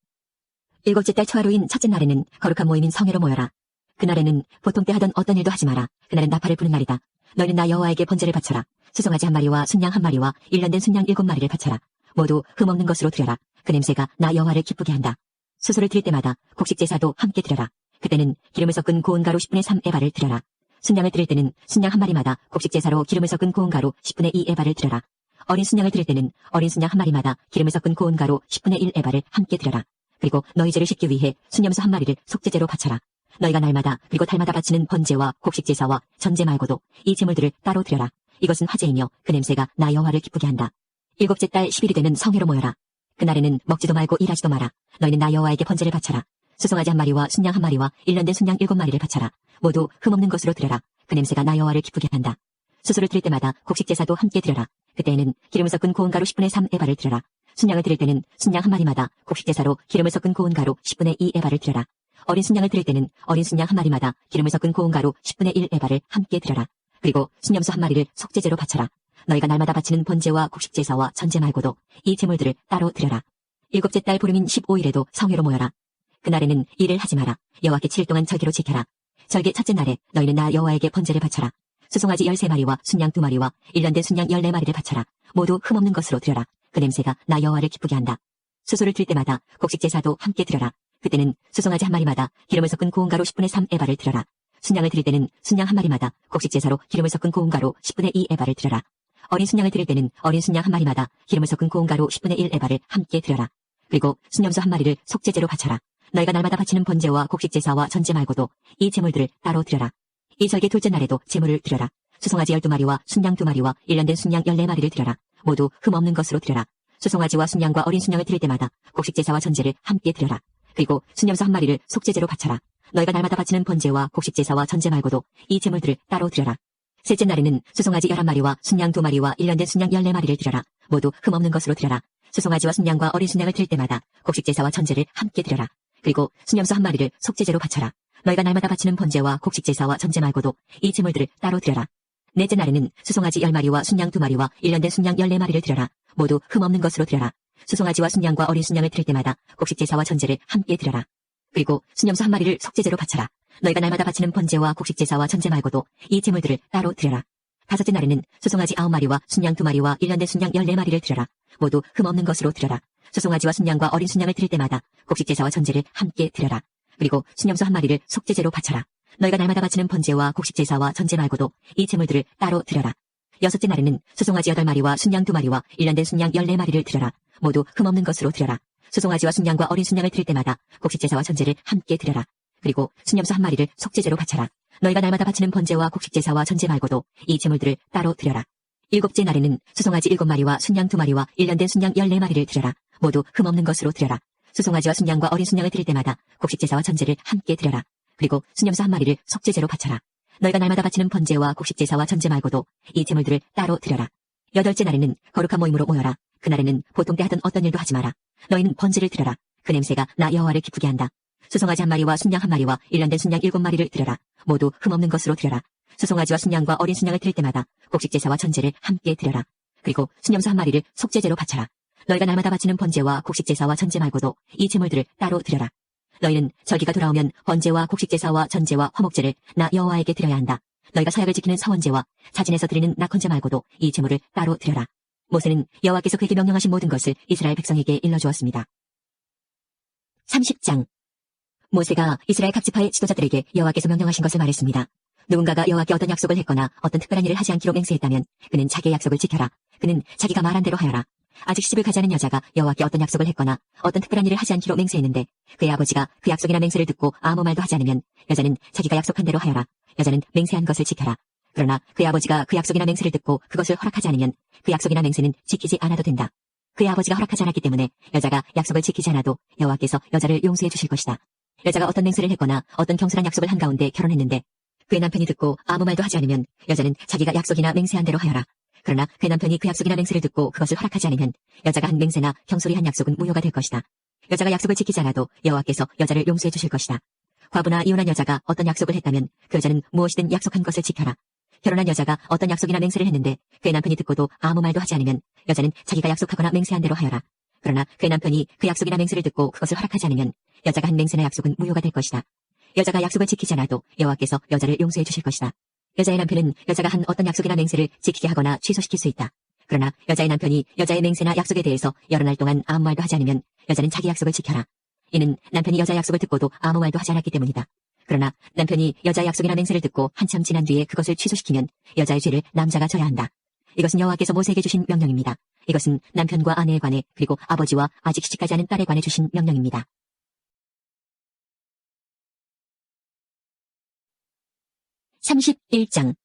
7째 달 초하루인 첫째 날에는 거룩한 모임인 성회로 모여라. 그날에는 보통 때 하던 어떤 일도 하지 마라. 그날은 나팔을 부는 날이다. 너희는 나 여호와에게 번제를 바쳐라. 수송아지 1마리와 순양 1마리와 1년 된 순양 7마리를 바쳐라. 모두 흠없는 것으로 드려라. 그 냄새가 나 여호와를 기쁘게 한다. 수소를 드릴 때마다 곡식 제사도 함께 드려라. 그때는 기름을 섞은 고운 가루 10분의 3 에바를 드려라. 순양을 드릴 때는 순양 1마리마다 곡식 제사로 기름을 섞은 고운 가루 10분의 2 에바를 드려라. 어린 순양을 드릴 때는 어린 순양 1마리마다 기름을 섞은 고운 가루 10분의 1 에바를 함께 드려라. 그리고 너희 죄를 씻기 위해 순염소 1마리를 속죄제로 바쳐라. 너희가 날마다 그리고 달마다 바치는 번제와 곡식 제사와 전제 말고도 이 제물들을 따로 드려라. 이것은 화제이며 그 냄새가 나 여호와를 기쁘게 한다. 7째 달 10일이 되는 성회로 모여라. 그날에는 먹지도 말고 일하지도 마라. 너희는 나 여호와에게 번제를 바쳐라. 수송아지 한 마리와 순양 한 마리와 일년된 순양 7마리를 바쳐라. 모두 흠없는 것으로 드려라. 그 냄새가 나 여호와를 기쁘게 한다. 수소를 드릴 때마다 곡식 제사도 함께 드려라. 그때에는 기름을 섞은 고운 가루 10분의 3 에바를 드려라. 순양을 드릴 때는 순양 한 마리마다 곡식 제사로 기름을 섞은 고운 가루 10분의 2 에바를 드려라. 어린 순양을 드릴 때는 어린 순양 한 마리마다 기름을 섞은 고운 가루 10분의 1 에바를 함께 드려라. 그리고 순염소 한 마리를 속죄제로 바쳐라. 너희가 날마다 바치는 번제와 곡식 제사와 전제 말고도 이 제물들을 따로 드려라. 일곱째 달 보름인 15일에도 성회로 모여라. 그날에는 일을 하지 마라. 여호와께 7일 동안 절기로 지켜라. 절기 첫째 날에 너희는 나 여호와에게 번제를 바쳐라. 수송아지 13마리와 순양 2마리와 일년된 순양 14마리를 바쳐라. 모두 흠없는 것으로 드려라. 그 냄새가 나 여호와를 기쁘게 한다. 수소를 드릴 때마다 곡식 제사도 함께 드려라. 그때는 수송아지 한 마리마다 기름을 섞은 고운 가루 10분의 3 에바를 드려라. 순양을 드릴 때는 순양 한 마리마다 곡식 제사로 기름을 섞은 고운 가루 10분의 2 에바를 드려라. 어린 순양을 드릴 때는 어린 순양 한 마리마다 기름을 섞은 고운 가루 10분의 1 에바를 함께 드려라. 그리고 순염소 한 마리를 속죄제로 바쳐라. 너희가 날마다 바치는 번제와 곡식 제사와 전제 말고도 이 제물들을 따로 드려라. 이 절기 둘째 날에도 제물을 드려라. 수송아지 12마리와 순양 2마리와 일년된 순양 14마리를 드려라. 모두 흠없는 것으로 드려라. 수송아지와 순양과 어린 순양을 드릴 때마다 곡식 제사와 전제를 함께 드려라. 그리고 순염소 한 마리를 속죄제로 바쳐라. 너희가 날마다 바치는 번제와 곡식 제사와 전제 말고도 이 제물들을 따로 드려라. 셋째 날에는 수송아지 11마리와 순양 2마리와 일년된 순양 14마리를 드려라. 모두 흠없는 것으로 드려라. 수송아지와 순양과 어린 순양을 드릴 때마다 곡식 제사와 전제를 함께 드려라. 그리고 순염소 한 마리를 속죄제로 바쳐라. 너희가 날마다 바치는 번제와 곡식 제사와 전제 말고도 이 제물들을 따로 드려라. 넷째 날에는 수송아지 10마리와 순양 2마리와 일년된 순양 14마리를 드려라. 모두 흠없는 것으로 드려라. 수송아지와 순양과 어린 순양을 드릴 때마다 곡식 제사와 전제를 함께 드려라. 그리고 순염소 한 마리를 속죄제로 바쳐라. 너희가 날마다 바치는 번제와 곡식 제사와 전제 말고도 이 제물들을 따로 드려라. 다섯째 날에는 수송아지 9마리와 순양 2마리와 일년된 순양 14마리를 드려라. 모두 흠없는 것으로 드려라. 수송아지와 순양과 어린 순양을 드릴 때마다 곡식 제사와 전제를 함께 드려라. 그리고 순염소 한 마리를 속죄제로 바쳐라. 너희가 날마다 바치는 번제와 곡식 제사와 전제 말고도 이 제물들을 따로 드려라. 여섯째 날에는 수송아지 8마리와 순양 2마리와 일년된 순양 14마리를 드려라. 모두 흠없는 것으로 드려라. 수송아지와 순양과 어린 순양을 드릴 때마다 곡식 제사와 전제를 함께 드려라. 그리고 순염소 한 마리를 속죄제로 바쳐라. 너희가 날마다 바치는 번제와 곡식 제사와 전제 말고도 이 제물들을 따로 드려라. 일곱째 날에는 수송아지 7마리와 순양 2마리와 일년된 순양 14마리를 드려라. 모두 흠없는 것으로 드려라. 수송아지와 순양과 어린 순양을 드릴 때마다 곡식 제사와 전제를 함께 드려라. 그리고 순염소 한 마리를 속죄제로 바쳐라. 너희가 날마다 바치는 번제와 곡식 제사와 전제 말고도 이 제물들을 따로 드려라. 여덟째 날에는 거룩한 모임으로 모여라. 그날에는 보통 때 하던 어떤 일도 하지 마라. 너희는 번제를 드려라. 그 냄새가 나 여호와를 기쁘게 한다. 수송아지 한 마리와 순양 한 마리와 일년된 순양 7마리를 드려라. 모두 흠없는 것으로 드려라. 수송아지와 순양과 어린 순양을 드릴 때마다 곡식 제사와 전제를 함께 드려라. 그리고 순염소 한 마리를 속죄제로 바쳐라. 너희가 날마다 바치는 번제와 곡식 제사와 전제 말고도 이 제물들을 따로 드려라. 너희는 절기가 돌아오면 번제와 곡식 제사와 전제와 화목제를 나 여호와에게 드려야 한다. 너희가 서약을 지키는 서원제와 자진해서 드리는 낙헌제 말고도 이 제물을 따로 드려라. 모세는 여호와께서 그에게 명령하신 모든 것을 이스라엘 백성에게 일러주었습니다. 30장. 모세가 이스라엘 각 지파의 지도자들에게 여호와께서 명령하신 것을 말했습니다. 누군가가 여호와께 어떤 약속을 했거나 어떤 특별한 일을 하지 않기로 맹세했다면 그는 자기의 약속을 지켜라. 그는 자기가 말한 대로 하여라. 아직 시집을 가지 않은 여자가 여호와께 어떤 약속을 했거나 어떤 특별한 일을 하지 않기로 맹세했는데 그의 아버지가 그 약속이나 맹세를 듣고 아무 말도 하지 않으면 여자는 자기가 약속한 대로 하여라. 여자는 맹세한 것을 지켜라. 그러나 그의 아버지가 그 약속이나 맹세를 듣고 그것을 허락하지 않으면 그 약속이나 맹세는 지키지 않아도 된다. 그의 아버지가 허락하지 않았기 때문에 여자가 약속을 지키지 않아도 여호와께서 여자를 용서해 주실 것이다. 여자가 어떤 맹세를 했거나 어떤 경솔한 약속을 한 가운데 결혼했는데 그의 남편이 듣고 아무 말도 하지 않으면 여자는 자기가 약속이나 맹세한 대로 하여라. 그러나 그의 남편이 그 약속이나 맹세를 듣고 그것을 허락하지 않으면 여자가 한 맹세나 경솔히 한 약속은 무효가 될 것이다. 여자가 약속을 지키지 않아도 여호와께서 여자를 용서해 주실 것이다. 과부나 이혼한 여자가 어떤 약속을 했다면 그 여자는 무엇이든 약속한 것을 지켜라. 결혼한 여자가 어떤 약속이나 맹세를 했는데 그의 남편이 듣고도 아무 말도 하지 않으면 여자는 자기가 약속하거나 맹세한 대로 하여라. 그러나 그의 남편이 그 약속이나 맹세를 듣고 그것을 허락하지 않으면 여자가 한 맹세나 약속은 무효가 될 것이다. 여자가 약속을 지키지 않아도 여호와께서 여자를 용서해 주실 것이다. 여자의 남편은 여자가 한 어떤 약속이나 맹세를 지키게 하거나 취소시킬 수 있다. 그러나 여자의 남편이 여자의 맹세나 약속에 대해서 여러 날 동안 아무 말도 하지 않으면 여자는 자기 약속을 지켜라. 이는 남편이 여자의 약속을 듣고도 아무 말도 하지 않았기 때문이다. 그러나 남편이 여자의 약속이나 맹세를 듣고 한참 지난 뒤에 그것을 취소시키면 여자의 죄를 남자가 져야 한다. 이것은 여호와께서 모세에게 주신 명령입니다. 이것은 남편과 아내에 관해 그리고 아버지와 아직 시집가지 않은 딸에 관해 주신 명령입니다. 31장.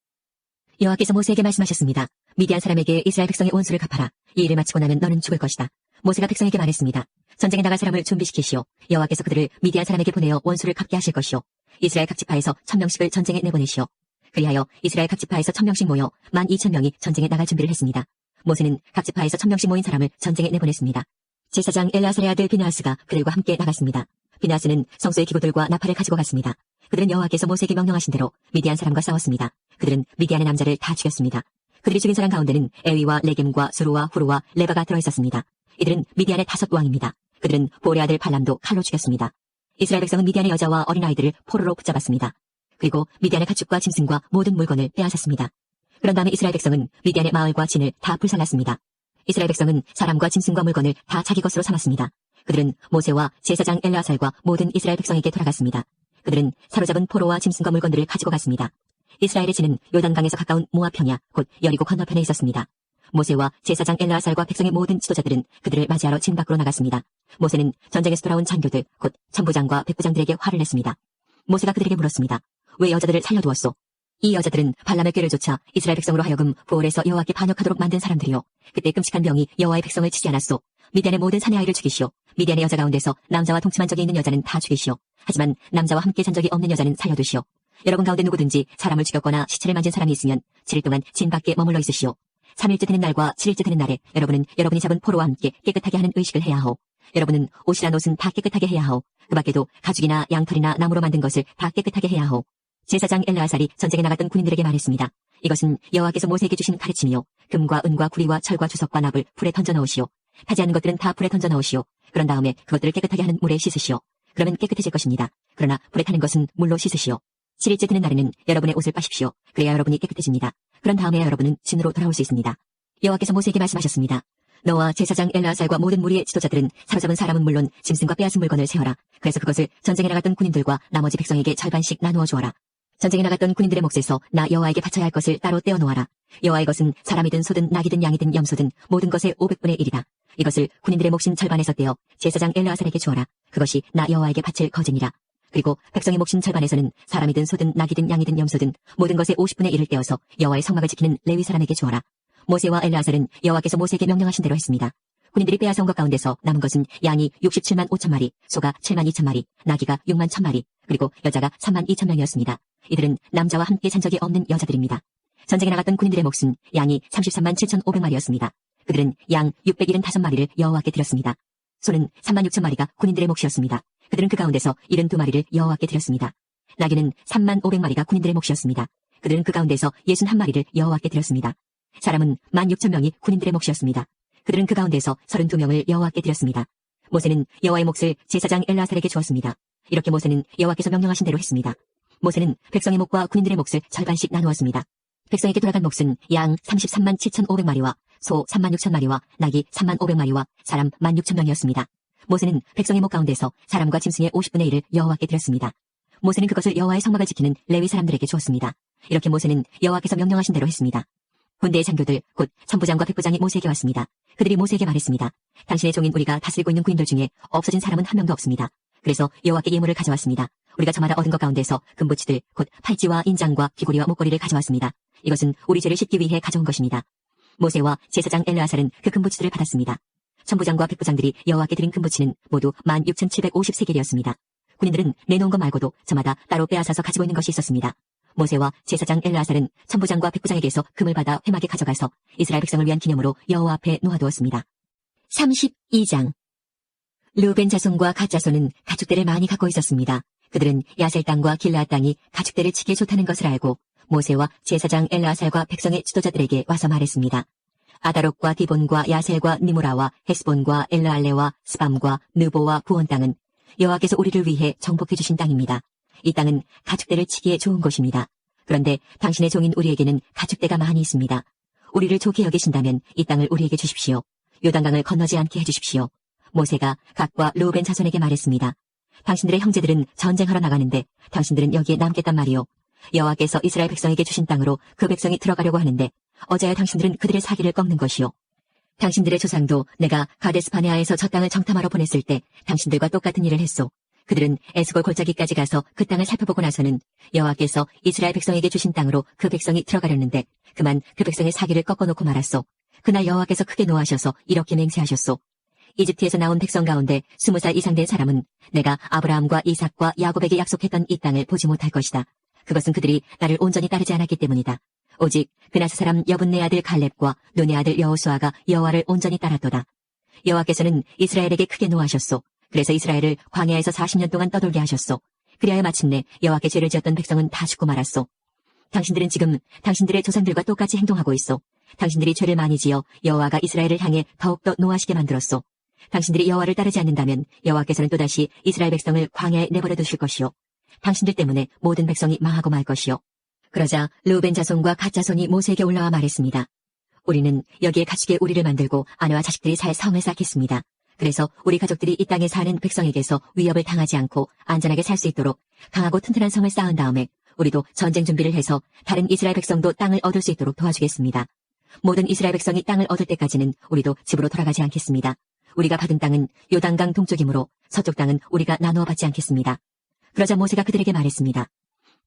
여호와께서 모세에게 말씀하셨습니다. 미디안 사람에게 이스라엘 백성의 원수를 갚아라. 이 일을 마치고 나면 너는 죽을 것이다. 모세가 백성에게 말했습니다. 전쟁에 나갈 사람을 준비시키시오. 여호와께서 그들을 미디안 사람에게 보내어 원수를 갚게 하실 것이오. 이스라엘 각 지파에서 1000명씩을 전쟁에 내보내시오. 그리하여 이스라엘 각 지파에서 1000명씩 모여 12,000명이 전쟁에 나갈 준비를 했습니다. 모세는 각 지파에서 1000명씩 모인 사람을 전쟁에 내보냈습니다. 제사장 엘르아살의 아들 비느하스가 그들과 함께 나갔습니다. 비느하스는 성소의 기구들과 나팔을 가지고 갔습니다. 그들은 여호와께서 모세에게 명령하신 대로 미디안 사람과 싸웠습니다. 그들은 미디안의 남자를 다 죽였습니다. 그들이 죽인 사람 가운데는 에위와 레겜과 수루와 후루와 레바가 들어있었습니다. 이들은 미디안의 5 왕입니다. 그들은 볼의 아들 발람도 칼로 죽였습니다. 이스라엘 백성은 미디안의 여자와 어린아이들을 포로로 붙잡았습니다. 그리고 미디안의 가축과 짐승과 모든 물건을 빼앗았습니다. 그런 다음에 이스라엘 백성은 미디안의 마을과 진을 다 불살랐습니다. 이스라엘 백성은 사람과 짐승과 물건을 다 자기 것으로 삼았습니다. 그들은 모세와 제사장 엘르아살과 모든 이스라엘 백성에게 돌아갔습니다. 그들은 사로잡은 포로와 짐승과 물건들을 가지고 갔습니다. 이스라엘의 진은 요단강에서 가까운 모압 평야 곧 여리고 건너편에 있었습니다. 모세와 제사장 엘르아살과 백성의 모든 지도자들은 그들을 맞이하러 진 밖으로 나갔습니다. 모세는 전쟁에서 돌아온 장교들 곧 천부장과 백부장들에게 화를 냈습니다. 모세가 그들에게 물었습니다. 왜 여자들을 살려두었소? 이 여자들은 발람의 꾀를 좇아 이스라엘 백성으로 하여금 부올에서 여호와께 반역하도록 만든 사람들이요. 그때 끔찍한 병이 여호와의 백성을 치지 않았소. 미디안의 모든 사내 아이를 죽이시오. 미디안의 여자 가운데서 남자와 동침한 적이 있는 여자는 다 죽이시오. 하지만 남자와 함께 잔 적이 없는 여자는 살려두시오. 여러분 가운데 누구든지 사람을 죽였거나 시체를 만진 사람이 있으면 7일 동안 진 밖에 머물러 있으시오. 3일째 되는 날과 7일째 되는 날에 여러분은 여러분이 잡은 포로와 함께 깨끗하게 하는 의식을 해야 하오. 여러분은 옷이란 옷은 다 깨끗하게 해야 하오. 그 밖에도 가죽이나 양털이나 나무로 만든 것을 다 깨끗하게 해야 하오. 제사장 엘르아살이 전쟁에 나갔던 군인들에게 말했습니다. 이것은 여호와께서 모세에게 주신 가르침이요. 금과 은과 구리와 철과 주석과 납을 불에 던져 넣으시오. 타지 않는 것들은 다 불에 던져 넣으시오. 그런 다음에 그것들을 깨끗하게 하는 물에 씻으시오. 그러면 깨끗해질 것입니다. 그러나 불에 타는 것은 물로 씻으시오. 7일째 되는 날에는 여러분의 옷을 빠십시오. 그래야 여러분이 깨끗해집니다. 그런 다음에야 여러분은 진으로 돌아올 수 있습니다. 여호와께서 모세에게 말씀하셨습니다. 너와 제사장 엘르아살과 모든 무리의 지도자들은 사로잡은 사람은 물론 짐승과 빼앗은 물건을 세어라. 그래서 그것을 전쟁에 나갔던 군인들과 나머지 백성에게 절반씩 나누어 주어라. 전쟁에 나갔던 군인들의 몫에서 나 여호와에게 바쳐야 할 것을 따로 떼어 놓아라. 여호와의 것은 사람이든 소든 낙이든 양이든 염소든 모든 것의 500분의 1이다. 이것을 군인들의 몫인 절반에서 떼어 제사장 엘르아살에게 주어라. 그것이 나 여호와에게 바칠 거제니라. 그리고 백성의 몫인 절반에서는 사람이든 소든 낙이든 양이든 염소든 모든 것의 50분의 1을 떼어서 여호와의 성막을 지키는 레위 사람에게 주어라. 모세와 엘르아살은 여호와께서 모세에게 명령하신 대로 했습니다. 군인들이 빼앗아온 것 가운데서 남은 것은 양이 67만 5천 마리, 소가 7만 2천 마리, 나귀가 6만 1천 마리, 그리고 여자가 3만 2천 명이었습니다. 이들은 남자와 함께 잔 적이 없는 여자들입니다. 전쟁에 나갔던 군인들의 몫은 양이 33만 7,500마리였습니다. 그들은 양 675마리를 여호와께 드렸습니다. 소는 3만 6천 마리가 군인들의 몫이었습니다. 그들은 그 가운데서 72마리를 여호와께 드렸습니다. 나귀는 3만 500마리가 군인들의 몫이었습니다. 그들은 그 가운데서 61마리를 여호와께 드렸습니다. 사람은 16,000명이 군인들의 몫이었습니다. 그들은 그 가운데서 32명을 여호와께 드렸습니다. 모세는 여호와의 몫을 제사장 엘르아살에게 주었습니다. 이렇게 모세는 여호와께서 명령하신 대로 했습니다. 모세는 백성의 몫과 군인들의 몫을 절반씩 나누었습니다. 백성에게 돌아간 몫은 양 33만 7,500마리와 소 3만 6천 마리와 나귀 3만 500마리와 사람 16,000명이었습니다. 모세는 백성의 목 가운데서 사람과 짐승의 50분의 1을 여호와께 드렸습니다. 모세는 그것을 여호와의 성막을 지키는 레위 사람들에게 주었습니다. 이렇게 모세는 여호와께서 명령하신 대로 했습니다. 군대의 장교들 곧 천부장과 백부장이 모세에게 왔습니다. 그들이 모세에게 말했습니다. 당신의 종인 우리가 다스리고 있는 군인들 중에 없어진 사람은 한 명도 없습니다. 그래서 여호와께 예물을 가져왔습니다. 우리가 저마다 얻은 것 가운데서 금붙이들 곧 팔찌와 인장과 귀고리와 목걸이를 가져왔습니다. 이것은 우리 죄를 씻기 위해 가져온 것입니다. 모세와 제사장 엘르아살은 그 금붙이들을 받았습니다. 천부장과 백부장들이 여호와께 드린 금붙이는 모두 16,750세겔이었습니다. 군인들은 내놓은 것 말고도 저마다 따로 빼앗아서 가지고 있는 것이 있었습니다. 모세와 제사장 엘르아살은 천부장과 백부장에게서 금을 받아 회막에 가져가서 이스라엘 백성을 위한 기념으로 여호와 앞에 놓아두었습니다. 32장 르벤 자손과 갓 자손은 가축대를 많이 갖고 있었습니다. 그들은 야셀 땅과 길라앗 땅이 가축대를 치기에 좋다는 것을 알고 모세와 제사장 엘르아살과 백성의 지도자들에게 와서 말했습니다. 아다롯과 디본과 야셀과 니무라와 헤스본과 엘르알레와 스밤과 느보와 부온 땅은 여호와께서 우리를 위해 정복해 주신 땅입니다. 이 땅은 가축대를 치기에 좋은 곳입니다. 그런데 당신의 종인 우리에게는 가축대가 많이 있습니다. 우리를 좋게 여기신다면 이 땅을 우리에게 주십시오. 요단강을 건너지 않게 해주십시오. 모세가 갓과 르우벤 자손에게 말했습니다. 당신들의 형제들은 전쟁하러 나가는데 당신들은 여기에 남겠단 말이오. 여호와께서 이스라엘 백성에게 주신 땅으로 그 백성이 들어가려고 하는데 어찌하여 당신들은 그들의 사기를 꺾는 것이오. 당신들의 조상도 내가 가데스 바네아에서 저 땅을 정탐하러 보냈을 때 당신들과 똑같은 일을 했소. 그들은 에스골 골짜기까지 가서 그 땅을 살펴보고 나서는 여호와께서 이스라엘 백성에게 주신 땅으로 그 백성이 들어가려는데 그만 그 백성의 사기를 꺾어놓고 말았소. 그날 여호와께서 크게 노하셔서 이렇게 맹세하셨소. 이집트에서 나온 백성 가운데 20살 이상 된 사람은 내가 아브라함과 이삭과 야곱에게 약속했던 이 땅을 보지 못할 것이다. 그것은 그들이 나를 온전히 따르지 않았기 때문이다. 오직 그나스 사람 여분네 아들 갈렙과 눈의 아들 여호수아가 여호와를 온전히 따랐도다. 여호와께서는 이스라엘에게 크게 노하셨소. 그래서 이스라엘을 광야에서 40년 동안 떠돌게 하셨소. 그리하여 마침내 여호와께 죄를 지었던 백성은 다 죽고 말았소. 당신들은 지금 당신들의 조상들과 똑같이 행동하고 있소. 당신들이 죄를 많이 지어 여호와가 이스라엘을 향해 더욱더 노하시게 만들었소. 당신들이 여호와를 따르지 않는다면 여호와께서는 또다시 이스라엘 백성을 광야에 내버려 두실 것이요. 당신들 때문에 모든 백성이 망하고 말 것이요. 그러자 르우벤 자손과 갓 자손이 모세에게 올라와 말했습니다. 우리는 여기에 가축의 우리를 만들고 아내와 자식들이 살 성을 쌓겠습니다. 그래서 우리 가족들이 이 땅에 사는 백성에게서 위협을 당하지 않고 안전하게 살 수 있도록 강하고 튼튼한 성을 쌓은 다음에 우리도 전쟁 준비를 해서 다른 이스라엘 백성도 땅을 얻을 수 있도록 도와주겠습니다. 모든 이스라엘 백성이 땅을 얻을 때까지는 우리도 집으로 돌아가지 않겠습니다. 우리가 받은 땅은 요단강 동쪽이므로 서쪽 땅은 우리가 나누어 받지 않겠습니다. 그러자 모세가 그들에게 말했습니다.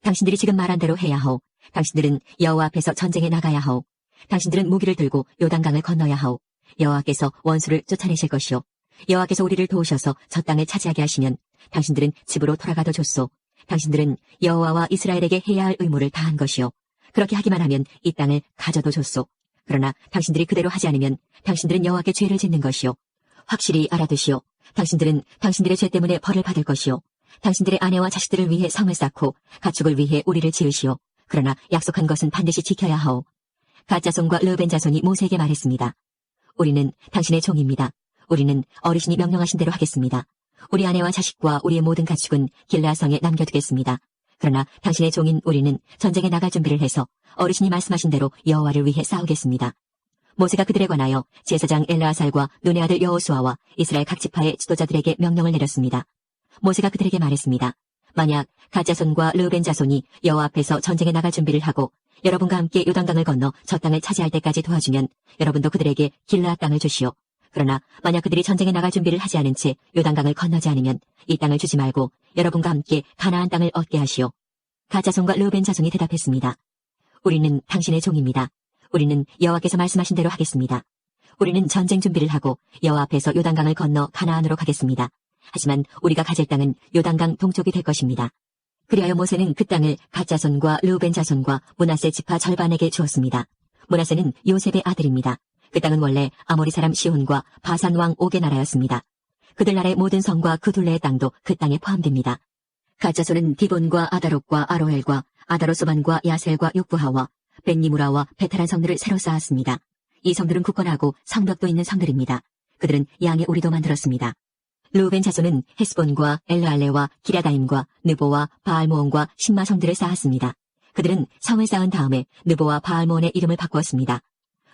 당신들이 지금 말한 대로 해야 하오. 당신들은 여호와 앞에서 전쟁에 나가야 하오. 당신들은 무기를 들고 요단강을 건너야 하오. 여호와께서 원수를 쫓아내실 것이오. 여호와께서 우리를 도우셔서 저 땅을 차지하게 하시면 당신들은 집으로 돌아가도 좋소. 당신들은 여호와와 이스라엘에게 해야 할 의무를 다한 것이오. 그렇게 하기만 하면 이 땅을 가져도 좋소. 그러나 당신들이 그대로 하지 않으면 당신들은 여호와께 죄를 짓는 것이오. 확실히 알아두시오. 당신들은 당신들의 죄 때문에 벌을 받을 것이오. 당신들의 아내와 자식들을 위해 성을 쌓고 가축을 위해 우리를 지으시오. 그러나 약속한 것은 반드시 지켜야 하오. 갓 자손과 르벤 자손이 모세에게 말했습니다. 우리는 당신의 종입니다. 우리는 어르신이 명령하신 대로 하겠습니다. 우리 아내와 자식과 우리의 모든 가축은 길라성에 남겨두겠습니다. 그러나 당신의 종인 우리는 전쟁에 나갈 준비를 해서 어르신이 말씀하신 대로 여호와를 위해 싸우겠습니다. 모세가 그들에 관하여 제사장 엘르아살과 눈의 아들 여호수아와 이스라엘 각 지파의 지도자들에게 명령을 내렸습니다. 모세가 그들에게 말했습니다. 만약 갓 자손과 르벤 자손이 여호와 앞에서 전쟁에 나갈 준비를 하고 여러분과 함께 요단강을 건너 저 땅을 차지할 때까지 도와주면 여러분도 그들에게 길라앗 땅을 주시오. 그러나 만약 그들이 전쟁에 나갈 준비를 하지 않은 채 요단강을 건너지 않으면 이 땅을 주지 말고 여러분과 함께 가나안 땅을 얻게 하시오. 갓 자손과 르벤 자손이 대답했습니다. 우리는 당신의 종입니다. 우리는 여호와께서 말씀하신 대로 하겠습니다. 우리는 전쟁 준비를 하고 여호와 앞에서 요단강을 건너 가나안으로 가겠습니다. 하지만 우리가 가질 땅은 요단강 동쪽이 될 것입니다. 그리하여 모세는 그 땅을 갓 자손과 르우벤 자손과 므낫세 지파 절반에게 주었습니다. 므낫세는 요셉의 아들입니다. 그 땅은 원래 아모리 사람 시온과 바산 왕 옥의 나라였습니다. 그들 나라의 모든 성과 그 둘레의 땅도 그 땅에 포함됩니다. 갓 자손은 디본과 아다롯과 아로엘과 아다로소반과 야셀과 욕부하와 벤니무라와 베타란 성들을 새로 쌓았습니다. 이 성들은 굳건하고 성벽도 있는 성들입니다. 그들은 양의 우리도 만들었습니다. 르우벤 자손은 헤스본과 엘르알레와 기랴다임과 느보와 바알모온과 신마 성들을 쌓았습니다. 그들은 성을 쌓은 다음에 느보와 바알모온의 이름을 바꾸었습니다.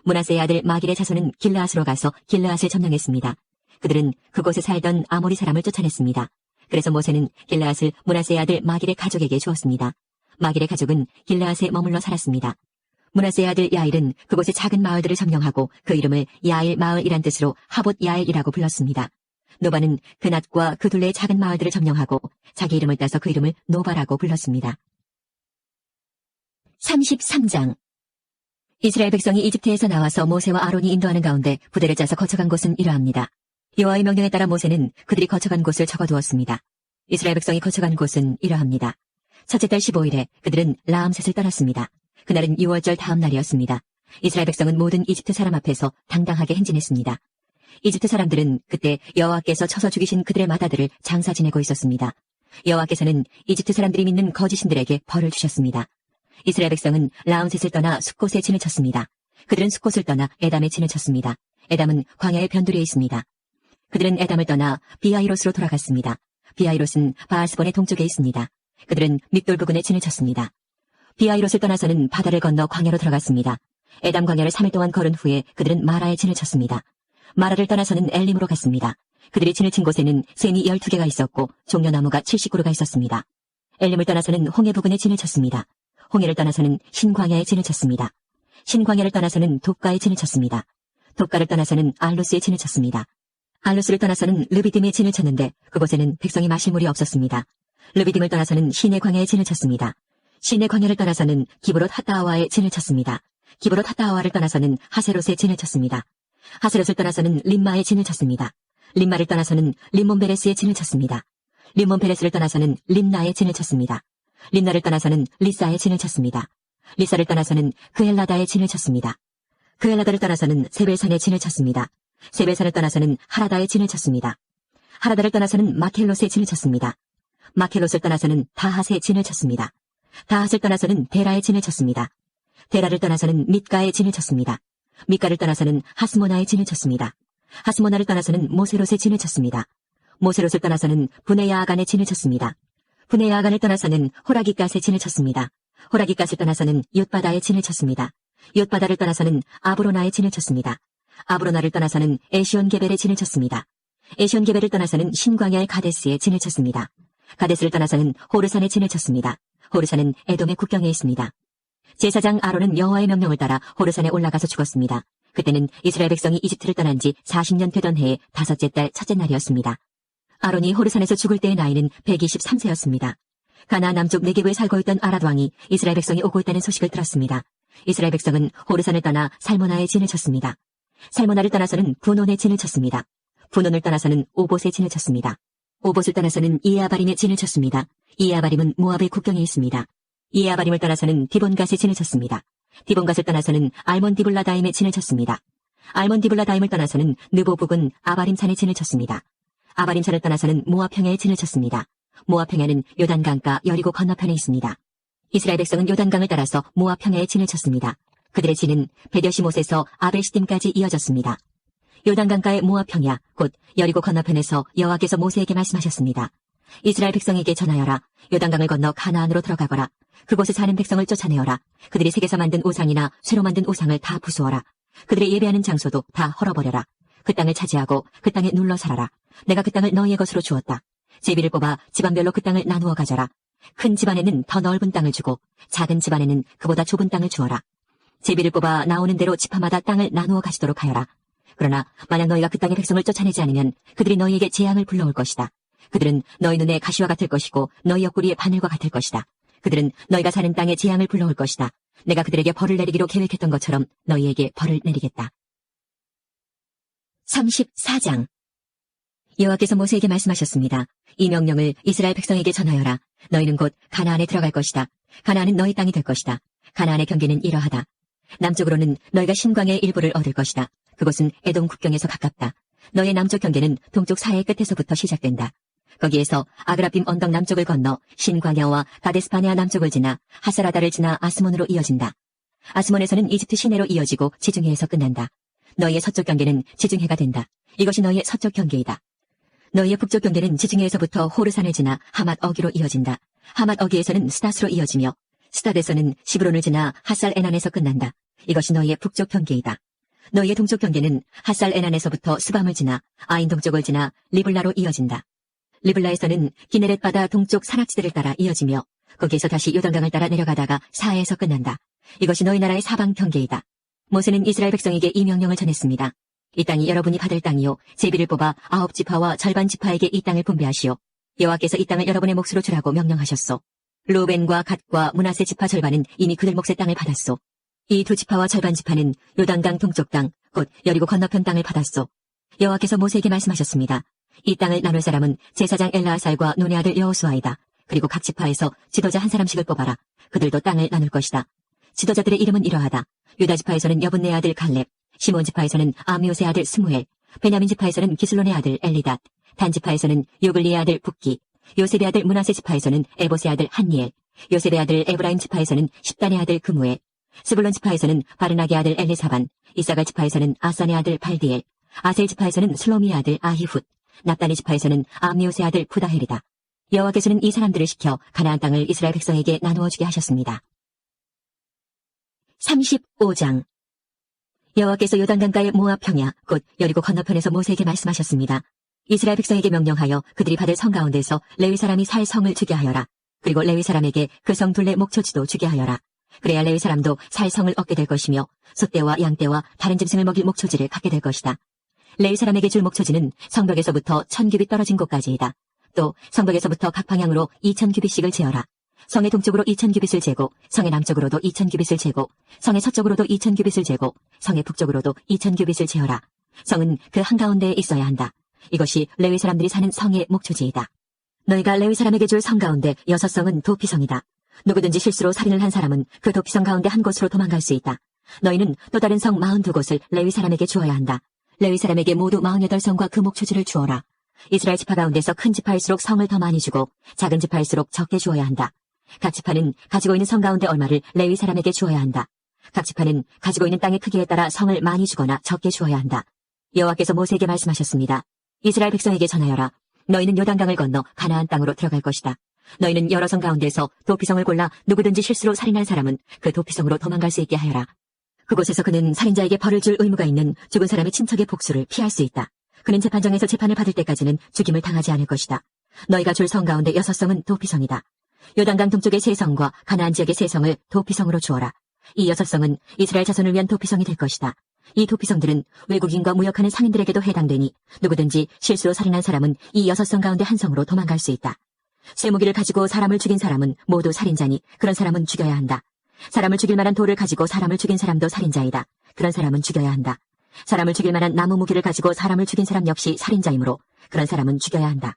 므낫세의 아들 마길의 자손은 길르앗으로 가서 길르앗을 점령했습니다. 그들은 그곳에 살던 아모리 사람을 쫓아냈습니다. 그래서 모세는 길르앗을 므낫세의 아들 마길의 가족에게 주었습니다. 마길의 가족은 길르앗에 머물러 살았습니다. 므낫세의 아들 야일은 그곳의 작은 마을들을 점령하고 그 이름을 야일 마을이란 뜻으로 하봇 야일이라고 불렀습니다. 노바는 그낫과 그 둘레의 작은 마을들을 점령하고 자기 이름을 따서 그 이름을 노바라고 불렀습니다. 33장 이스라엘 백성이 이집트에서 나와서 모세와 아론이 인도하는 가운데 부대를 짜서 거쳐간 곳은 이러합니다. 여호와의 명령에 따라 모세는 그들이 거쳐간 곳을 적어두었습니다. 이스라엘 백성이 거쳐간 곳은 이러합니다. 첫째 달 15일에 그들은 라암셋을 떠났습니다. 그날은 6월절 다음 날이었습니다. 이스라엘 백성은 모든 이집트 사람 앞에서 당당하게 행진했습니다. 이집트 사람들은 그때 여호와께서 쳐서 죽이신 그들의 맏아들을 장사 지내고 있었습니다. 여호와께서는 이집트 사람들이 믿는 거짓신들에게 벌을 주셨습니다. 이스라엘 백성은 라암셋을 떠나 숫곳에 진을 쳤습니다. 그들은 숫곳을 떠나 에담에 진을 쳤습니다. 에담은 광야의 변두리에 있습니다. 그들은 에담을 떠나 비아이롯으로 돌아갔습니다. 비아이롯은 바알스본의 동쪽에 있습니다. 그들은 믹돌 부근에 진을 쳤습니다. 비아이롯을 떠나서는 바다를 건너 광야로 들어갔습니다. 에담 광야를 3일 동안 걸은 후에 그들은 마라에 진을 쳤습니다. 마라를 떠나서는 엘림으로 갔습니다. 그들이 진을 친 곳에는 샘이 12개가 있었고 종려나무가 70그루가 있었습니다. 엘림을 떠나서는 홍해 부근에 진을 쳤습니다. 홍해를 떠나서는 신광야에 진을 쳤습니다. 신광야를 떠나서는 돕가에 진을 쳤습니다. 돕가를 떠나서는 알로스에 진을 쳤습니다. 알루스를 떠나서는 르비딤에 진을 쳤는데 그곳에는 백성이 마실 물이 없었습니다. 르비딤을 떠나서는 신의 광야에 진을 쳤습니다. 신의 광야를 떠나서는 기브롯 핫다아와에 진을 쳤습니다. 기브롯 핫다아와를 떠나서는 하세롯에 진을 쳤습니다. 하세롯을 떠나서는 림마에 진을 쳤습니다. 림마를 떠나서는 림몬베레스에 진을 쳤습니다. 림몬베레스를 떠나서는 림나에 진을 쳤습니다. 림나를 떠나서는 리사에 진을 쳤습니다. 리사를 떠나서는 그엘라다에 진을 쳤습니다. 그엘라다를 떠나서는 세벨산에 진을 쳤습니다. 세벨산을 떠나서는 하라다에 진을 쳤습니다. 하라다를 떠나서는 마켈롯에 진을 쳤습니다. 마켈롯을 떠나서는 다핫에 진을 쳤습니다. 다핫을 떠나서는 데라에 진을 쳤습니다. 데라를 떠나서는 mit가에 진을 쳤습니다. mit가를 떠나서는 하스모나에 진을 쳤습니다. 하스모나를 떠나서는 모세롯에 진을 쳤습니다. 모세롯을 떠나서는 부네야아간에 진을 쳤습니다. 부네야아간을 떠나서는 호라기갓에 진을 쳤습니다. 호라기갓을 떠나서는 윳바다에 진을 쳤습니다. 윳바다를 떠나서는 아브로나에 진을 쳤습니다. 아브로나를 떠나서는 에시온게벨에 진을 쳤습니다. 에시온게벨을 떠나서는 신광야의 가데스에 진을 쳤습니다. 가데스를 떠나서는 호르산에 진을 쳤습니다. 호르산은 에돔의 국경에 있습니다. 제사장 아론은 여호와의 명령을 따라 호르산에 올라가서 죽었습니다. 그때는 이스라엘 백성이 이집트를 떠난 지 40년 되던 해의 5째 달 첫째 날이었습니다. 아론이 호르산에서 죽을 때의 나이는 123세였습니다. 가나안 남쪽 네게브에 살고 있던 아랏 왕이 이스라엘 백성이 오고 있다는 소식을 들었습니다. 이스라엘 백성은 호르산을 떠나 살모나에 진을 쳤습니다. 살모나를 떠나서는 분온에 진을 쳤습니다. 분온을 떠나서는 오봇에 진을 쳤습니다. 오봇을 떠나서는 이에아바림에 진을 쳤습니다. 이에아바림은 모압의 국경에 있습니다. 이에아바림을 떠나서는 디본갓에 진을 쳤습니다. 디본갓을 떠나서는 알몬디블라다임에 진을 쳤습니다. 알몬디블라다임을 떠나서는 느보북은 아바림산에 진을 쳤습니다. 아바림산을 떠나서는 모압 평야에 진을 쳤습니다. 모압 평야는 요단강가 여리고 건너편에 있습니다. 이스라엘 백성은 요단강을 따라서 모압 평야에 진을 쳤습니다. 그들의 진은 베데시못에서 아벨시딤까지 이어졌습니다. 요단강가의 모압 평야, 곧 여리고 건너편에서 여호와께서 모세에게 말씀하셨습니다. 이스라엘 백성에게 전하여라. 요단강을 건너 가나안으로 들어가거라. 그곳에 사는 백성을 쫓아내어라. 그들이 색에서 만든 우상이나 쇠로 만든 우상을 다 부수어라. 그들의 예배하는 장소도 다 헐어버려라. 그 땅을 차지하고 그 땅에 눌러 살아라. 내가 그 땅을 너희의 것으로 주었다. 제비를 뽑아 집안별로 그 땅을 나누어 가져라. 큰 집안에는 더 넓은 땅을 주고 작은 집안에는 그보다 좁은 땅을 주어라. 제비를 뽑아 나오는 대로 지파마다 땅을 나누어 가지도록 하여라. 그러나 만약 너희가 그 땅의 백성을 쫓아내지 않으면 그들이 너희에게 재앙을 불러올 것이다. 그들은 너희 눈에 가시와 같을 것이고 너희 옆구리에 바늘과 같을 것이다. 그들은 너희가 사는 땅에 재앙을 불러올 것이다. 내가 그들에게 벌을 내리기로 계획했던 것처럼 너희에게 벌을 내리겠다. 34장 여호와께서 모세에게 말씀하셨습니다. 이 명령을 이스라엘 백성에게 전하여라. 너희는 곧 가나안에 들어갈 것이다. 가나안은 너희 땅이 될 것이다. 가나안의 경계는 이러하다. 남쪽으로는 너희가 신광야의 일부를 얻을 것이다. 그곳은 에돔 국경에서 가깝다. 너희의 남쪽 경계는 동쪽 사해의 끝에서부터 시작된다. 거기에서 아그라빔 언덕 남쪽을 건너 신광야와 가데스바네아 남쪽을 지나 하사라다를 지나 아스몬으로 이어진다. 아스몬에서는 이집트 시내로 이어지고 지중해에서 끝난다. 너희의 서쪽 경계는 지중해가 된다. 이것이 너희의 서쪽 경계이다. 너희의 북쪽 경계는 지중해에서부터 호르산을 지나 하맛 어기로 이어진다. 하맛 어기에서는 스닷으로 이어지며 스닷에서는 시브론을 지나 핫살 에난에서 끝난다. 이것이 너희의 북쪽 경계이다. 너희의 동쪽 경계는 핫살 에난에서부터 스밤을 지나 아인 동쪽을 지나 리블라로 이어진다. 리블라에서는 기네렛 바다 동쪽 산악지대를 따라 이어지며 거기에서 다시 요단강을 따라 내려가다가 사해에서 끝난다. 이것이 너희 나라의 사방 경계이다. 모세는 이스라엘 백성에게 이 명령을 전했습니다. 이 땅이 여러분이 받을 땅이요 제비를 뽑아 9지파와 절반 지파에게 이 땅을 분배하시오. 여호와께서 이 땅을 여러분의 몫으로 주라고 명령하셨소. 루벤과 갓과 므낫세 지파 절반은 이미 그들 몫의 땅을 받았소. 이 두 지파와 절반 지파는 요단강 동쪽 땅, 곧 여리고 건너편 땅을 받았소. 여호와께서 모세에게 말씀하셨습니다. 이 땅을 나눌 사람은 제사장 엘라아살과 눈의 아들 여호수아이다. 그리고 각 지파에서 지도자 한 사람씩을 뽑아라. 그들도 땅을 나눌 것이다. 지도자들의 이름은 이러하다. 유다 지파에서는 여분네 아들 갈렙, 시몬 지파에서는 아미옷의 아들 스무엘, 베냐민 지파에서는 기슬론의 아들 엘리닷, 단 지파에서는 요글리의 아들 붓기, 요셉의 아들 므낫세 지파에서는 에봇의 아들 한니엘, 요셉의 아들 에브라임 지파에서는 십단의 아들 그무엘, 스불론 지파에서는 바르낙의 아들 엘리사반, 이사갈 지파에서는 아산의 아들 발디엘, 아셀 지파에서는 슬로미의 아들 아히훗, 납달리 지파에서는 아미옷의 아들 푸다헬이다. 여호와께서는 이 사람들을 시켜 가나안 땅을 이스라엘 백성에게 나누어 주게 하셨습니다. 35장 여호와께서 요단강가의 모압 평야 곧 여리고 건너편에서 모세에게 말씀하셨습니다. 이스라엘 백성에게 명령하여 그들이 받을 성 가운데서 레위 사람이 살 성을 주게 하여라. 그리고 레위 사람에게 그 성 둘레 목초지도 주게 하여라. 그래야 레위 사람도 살 성을 얻게 될 것이며 소떼와 양떼와 다른 짐승을 먹일 목초지를 갖게 될 것이다. 레위 사람에게 줄 목초지는 성벽에서부터 1000규빗 떨어진 곳까지이다. 또 성벽에서부터 각 방향으로 2000규빗씩을 재어라. 성의 동쪽으로 2000규빗을 재고, 성의 남쪽으로도 2000규빗을 재고, 성의 서쪽으로도 2000규빗을 재고, 성의 북쪽으로도 2000규빗을 재어라. 성은 그 한가운데에 있어야 한다. 이것이 레위 사람들이 사는 성의 목초지이다. 너희가 레위 사람에게 줄 성 가운데 6성은 도피성이다. 누구든지 실수로 살인을 한 사람은 그 도피성 가운데 한 곳으로 도망갈 수 있다. 너희는 또 다른 성 42곳을 레위 사람에게 주어야 한다. 레위 사람에게 모두 48성과 그 목초지를 주어라. 이스라엘 지파 가운데서 큰 지파일수록 성을 더 많이 주고 작은 지파일수록 적게 주어야 한다. 각 지파는 가지고 있는 성 가운데 얼마를 레위 사람에게 주어야 한다. 각 지파는 가지고 있는 땅의 크기에 따라 성을 많이 주거나 적게 주어야 한다. 여호와께서 모세에게 말씀하셨습니다. 이스라엘 백성에게 전하여라. 너희는 요단강을 건너 가나안 땅으로 들어갈 것이다. 너희는 여러 성 가운데서 도피성을 골라 누구든지 실수로 살인한 사람은 그 도피성으로 도망갈 수 있게 하여라. 그곳에서 그는 살인자에게 벌을 줄 의무가 있는 죽은 사람의 친척의 복수를 피할 수 있다. 그는 재판정에서 재판을 받을 때까지는 죽임을 당하지 않을 것이다. 너희가 줄 성 가운데 6성은 도피성이다. 요단강 동쪽의 3성과 가나안 지역의 3성을 도피성으로 주어라. 이 6성은 이스라엘 자손을 위한 도피성이 될 것이다. 이 도피성들은 외국인과 무역하는 상인들에게도 해당되니 누구든지 실수로 살인한 사람은 이 6성 가운데 한 성으로 도망갈 수 있다. 쇠무기를 가지고 사람을 죽인 사람은 모두 살인자니 그런 사람은 죽여야 한다. 사람을 죽일 만한 돌을 가지고 사람을 죽인 사람도 살인자이다. 그런 사람은 죽여야 한다. 사람을 죽일 만한 나무 무기를 가지고 사람을 죽인 사람 역시 살인자이므로 그런 사람은 죽여야 한다.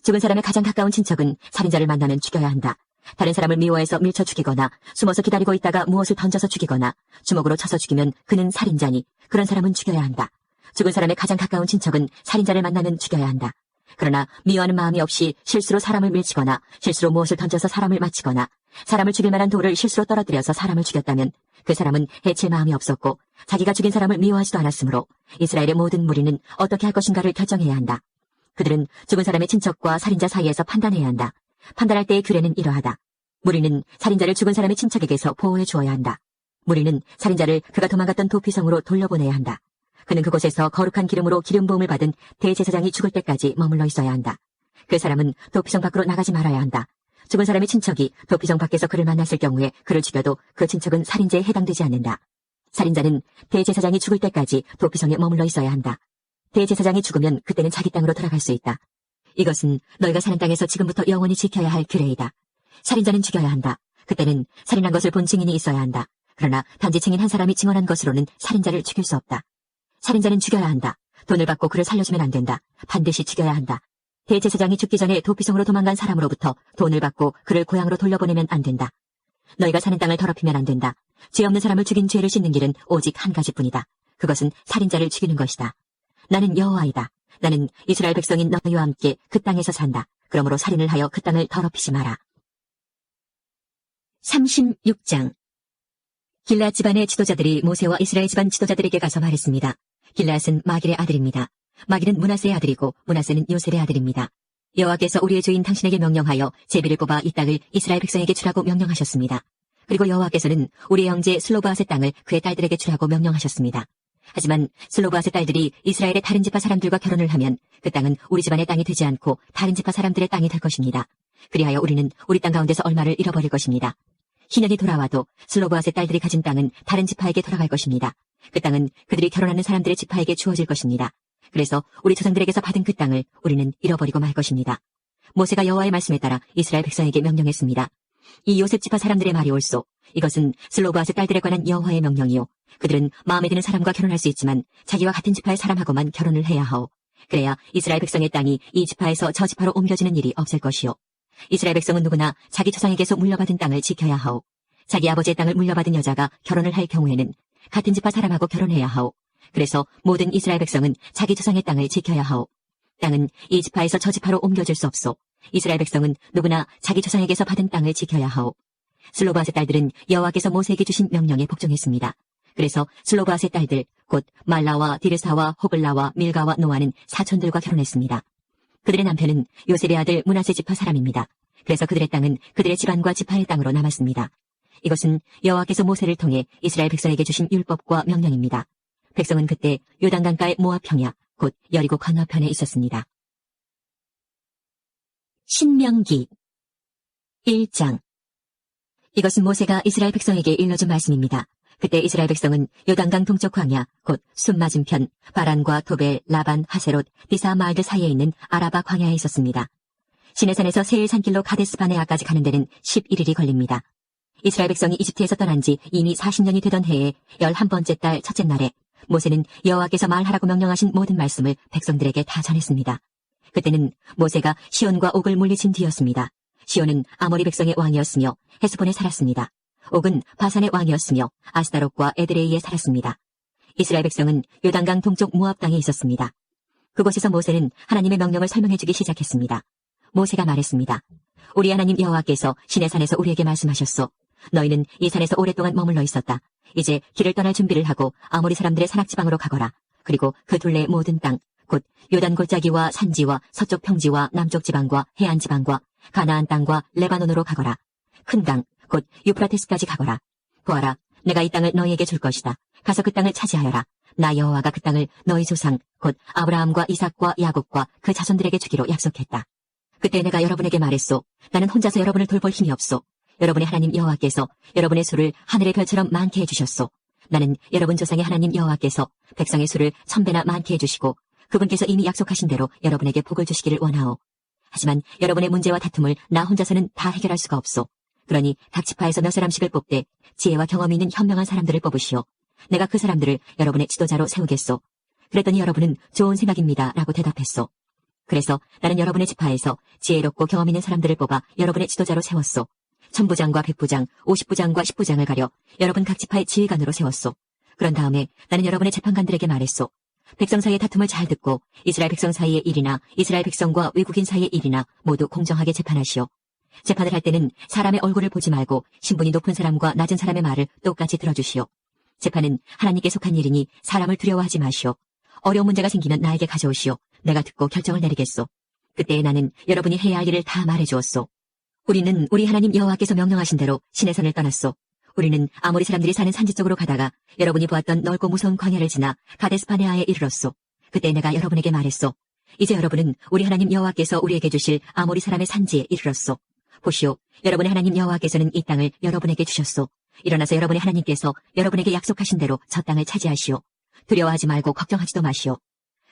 죽은 사람의 가장 가까운 친척은 살인자를 만나면 죽여야 한다. 다른 사람을 미워해서 밀쳐 죽이거나 숨어서 기다리고 있다가 무엇을 던져서 죽이거나 주먹으로 쳐서 죽이면 그는 살인자니 그런 사람은 죽여야 한다. 죽은 사람의 가장 가까운 친척은 살인자를 만나면 죽여야 한다. 그러나 미워하는 마음이 없이 실수로 사람을 밀치거나 실수로 무엇을 던져서 사람을 맞히거나 사람을 죽일 만한 돌을 실수로 떨어뜨려서 사람을 죽였다면 그 사람은 해칠 마음이 없었고 자기가 죽인 사람을 미워하지도 않았으므로 이스라엘의 모든 무리는 어떻게 할 것인가를 결정해야 한다. 그들은 죽은 사람의 친척과 살인자 사이에서 판단해야 한다. 판단할 때의 규례는 이러하다. 무리는 살인자를 죽은 사람의 친척에게서 보호해 주어야 한다. 무리는 살인자를 그가 도망갔던 도피성으로 돌려보내야 한다. 그는 그곳에서 거룩한 기름으로 기름 부음을 받은 대제사장이 죽을 때까지 머물러 있어야 한다. 그 사람은 도피성 밖으로 나가지 말아야 한다. 죽은 사람의 친척이 도피성 밖에서 그를 만났을 경우에 그를 죽여도 그 친척은 살인죄에 해당되지 않는다. 살인자는 대제사장이 죽을 때까지 도피성에 머물러 있어야 한다. 대제사장이 죽으면 그때는 자기 땅으로 돌아갈 수 있다. 이것은 너희가 사는 땅에서 지금부터 영원히 지켜야 할 규례이다. 살인자는 죽여야 한다. 그때는 살인한 것을 본 증인이 있어야 한다. 그러나 단지 증인 한 사람이 증언한 것으로는 살인자를 죽일 수 없다. 살인자는 죽여야 한다. 돈을 받고 그를 살려주면 안 된다. 반드시 죽여야 한다. 대제사장이 죽기 전에 도피성으로 도망간 사람으로부터 돈을 받고 그를 고향으로 돌려보내면 안 된다. 너희가 사는 땅을 더럽히면 안 된다. 죄 없는 사람을 죽인 죄를 씻는 길은 오직 한 가지뿐이다. 그것은 살인자를 죽이는 것이다. 나는 여호와이다. 나는 이스라엘 백성인 너희와 함께 그 땅에서 산다. 그러므로 살인을 하여 그 땅을 더럽히지 마라. 36장. 길앗 집안의 지도자들이 모세와 이스라엘 집안 지도자들에게 가서 말했습니다. 길앗은 마길의 아들입니다. 마길은 므낫세의 아들이고 므낫세는 요셉의 아들입니다. 여호와께서 우리의 주인 당신에게 명령하여 제비를 뽑아 이 땅을 이스라엘 백성에게 주라고 명령하셨습니다. 그리고 여호와께서는 우리의 형제 슬로바앗의 땅을 그의 딸들에게 주라고 명령하셨습니다. 하지만 슬로바앗의 딸들이 이스라엘의 다른 지파 사람들과 결혼을 하면 그 땅은 우리 집안의 땅이 되지 않고 다른 지파 사람들의 땅이 될 것입니다. 그리하여 우리는 우리 땅 가운데서 얼마를 잃어버릴 것입니다. 희년이 돌아와도 슬로바앗의 딸들이 가진 땅은 다른 지파에게 돌아갈 것입니다. 그 땅은 그들이 결혼하는 사람들의 지파에게 주어질 것입니다. 그래서 우리 조상들에게서 받은 그 땅을 우리는 잃어버리고 말 것입니다. 모세가 여호와의 말씀에 따라 이스라엘 백성에게 명령했습니다. 이 요셉 지파 사람들의 말이 옳소. 이것은 슬로바앗의 딸들에 관한 여호와의 명령이요. 그들은 마음에 드는 사람과 결혼할 수 있지만 자기와 같은 지파의 사람하고만 결혼을 해야 하오. 그래야 이스라엘 백성의 땅이 이 지파에서 저 지파로 옮겨지는 일이 없을 것이요. 이스라엘 백성은 누구나 자기 조상에게서 물려받은 땅을 지켜야 하오. 자기 아버지의 땅을 물려받은 여자가 결혼을 할 경우에는 같은 지파 사람하고 결혼해야 하오. 그래서 모든 이스라엘 백성은 자기 조상의 땅을 지켜야 하오. 땅은 이 지파에서 저 지파로 옮겨질 수 없소. 이스라엘 백성은 누구나 자기 조상에게서 받은 땅을 지켜야 하오. 슬로바앗의 딸들은 여호와께서 모세에게 주신 명령에 복종했습니다. 그래서 슬로바앗의 딸들 곧 말라와 디르사와 호글라와 밀가와 노아는 사촌들과 결혼했습니다. 그들의 남편은 요셉의 아들 므낫세 지파 사람입니다. 그래서 그들의 땅은 그들의 집안과 지파의 땅으로 남았습니다. 이것은 여호와께서 모세를 통해 이스라엘 백성에게 주신 율법과 명령입니다. 백성은 그때 요단강가의 모압 평야 곧 여리고 건너편에 있었습니다. 신명기 1장. 이것은 모세가 이스라엘 백성에게 일러준 말씀입니다. 그때 이스라엘 백성은 요단강 동쪽 광야 곧 순 맞은편 바란과 도벨, 라반, 하세롯, 디사 마을들 사이에 있는 아라바 광야에 있었습니다. 시내산에서 세일 산길로 가데스 바네아까지 가는 데는 11일이 걸립니다. 이스라엘 백성이 이집트에서 떠난 지 이미 40년이 되던 해에 11번째 달 첫째 날에 모세는 여호와께서 말하라고 명령하신 모든 말씀을 백성들에게 다 전했습니다. 그때는 모세가 시온과 옥을 물리친 뒤였습니다. 시온은 아모리 백성의 왕이었으며 헤스본에 살았습니다. 옥은 바산의 왕이었으며 아스다롯과 에드레이에 살았습니다. 이스라엘 백성은 요단강 동쪽 모압 땅에 있었습니다. 그곳에서 모세는 하나님의 명령을 설명해주기 시작했습니다. 모세가 말했습니다. 우리 하나님 여호와께서 시내산에서 우리에게 말씀하셨소. 너희는 이 산에서 오랫동안 머물러 있었다. 이제 길을 떠날 준비를 하고 아모리 사람들의 산악지방으로 가거라. 그리고 그 둘레의 모든 땅, 곧 요단 골짜기와 산지와 서쪽 평지와 남쪽 지방과 해안 지방과 가나안 땅과 레바논으로 가거라. 큰 강, 곧 유프라테스까지 가거라. 보아라, 내가 이 땅을 너희에게 줄 것이다. 가서 그 땅을 차지하여라. 나 여호와가 그 땅을 너희 조상, 곧 아브라함과 이삭과 야곱과 그 자손들에게 주기로 약속했다. 그때 내가 여러분에게 말했소. 나는 혼자서 여러분을 돌볼 힘이 없소. 여러분의 하나님 여호와께서 여러분의 수를 하늘의 별처럼 많게 해주셨소. 나는 여러분 조상의 하나님 여호와께서 백성의 수를 1000배나 많게 해주시고 그분께서 이미 약속하신 대로 여러분에게 복을 주시기를 원하오. 하지만 여러분의 문제와 다툼을 나 혼자서는 다 해결할 수가 없소. 그러니 각 지파에서 몇 사람씩을 뽑되 지혜와 경험이 있는 현명한 사람들을 뽑으시오. 내가 그 사람들을 여러분의 지도자로 세우겠소. 그랬더니 여러분은 좋은 생각입니다 라고 대답했소. 그래서 나는 여러분의 지파에서 지혜롭고 경험 있는 사람들을 뽑아 여러분의 지도자로 세웠소. 1000부장과 100부장, 50부장과 10부장을 가려 여러분 각 지파의 지휘관으로 세웠소. 그런 다음에 나는 여러분의 재판관들에게 말했소. 백성 사이의 다툼을 잘 듣고 이스라엘 백성 사이의 일이나 이스라엘 백성과 외국인 사이의 일이나 모두 공정하게 재판하시오. 재판을 할 때는 사람의 얼굴을 보지 말고 신분이 높은 사람과 낮은 사람의 말을 똑같이 들어주시오. 재판은 하나님께 속한 일이니 사람을 두려워하지 마시오. 어려운 문제가 생기면 나에게 가져오시오. 내가 듣고 결정을 내리겠소. 그때 나는 여러분이 해야 할 일을 다 말해주었소. 우리는 우리 하나님 여호와께서 명령하신 대로 시내산을 떠났소. 우리는 아모리 사람들이 사는 산지 쪽으로 가다가 여러분이 보았던 넓고 무서운 광야를 지나 가데스 바네아에 이르렀소. 그때 내가 여러분에게 말했소. 이제 여러분은 우리 하나님 여호와께서 우리에게 주실 아모리 사람의 산지에 이르렀소. 보시오, 여러분의 하나님 여호와께서는 이 땅을 여러분에게 주셨소. 일어나서 여러분의 하나님께서 여러분에게 약속하신 대로 저 땅을 차지하시오. 두려워하지 말고 걱정하지도 마시오.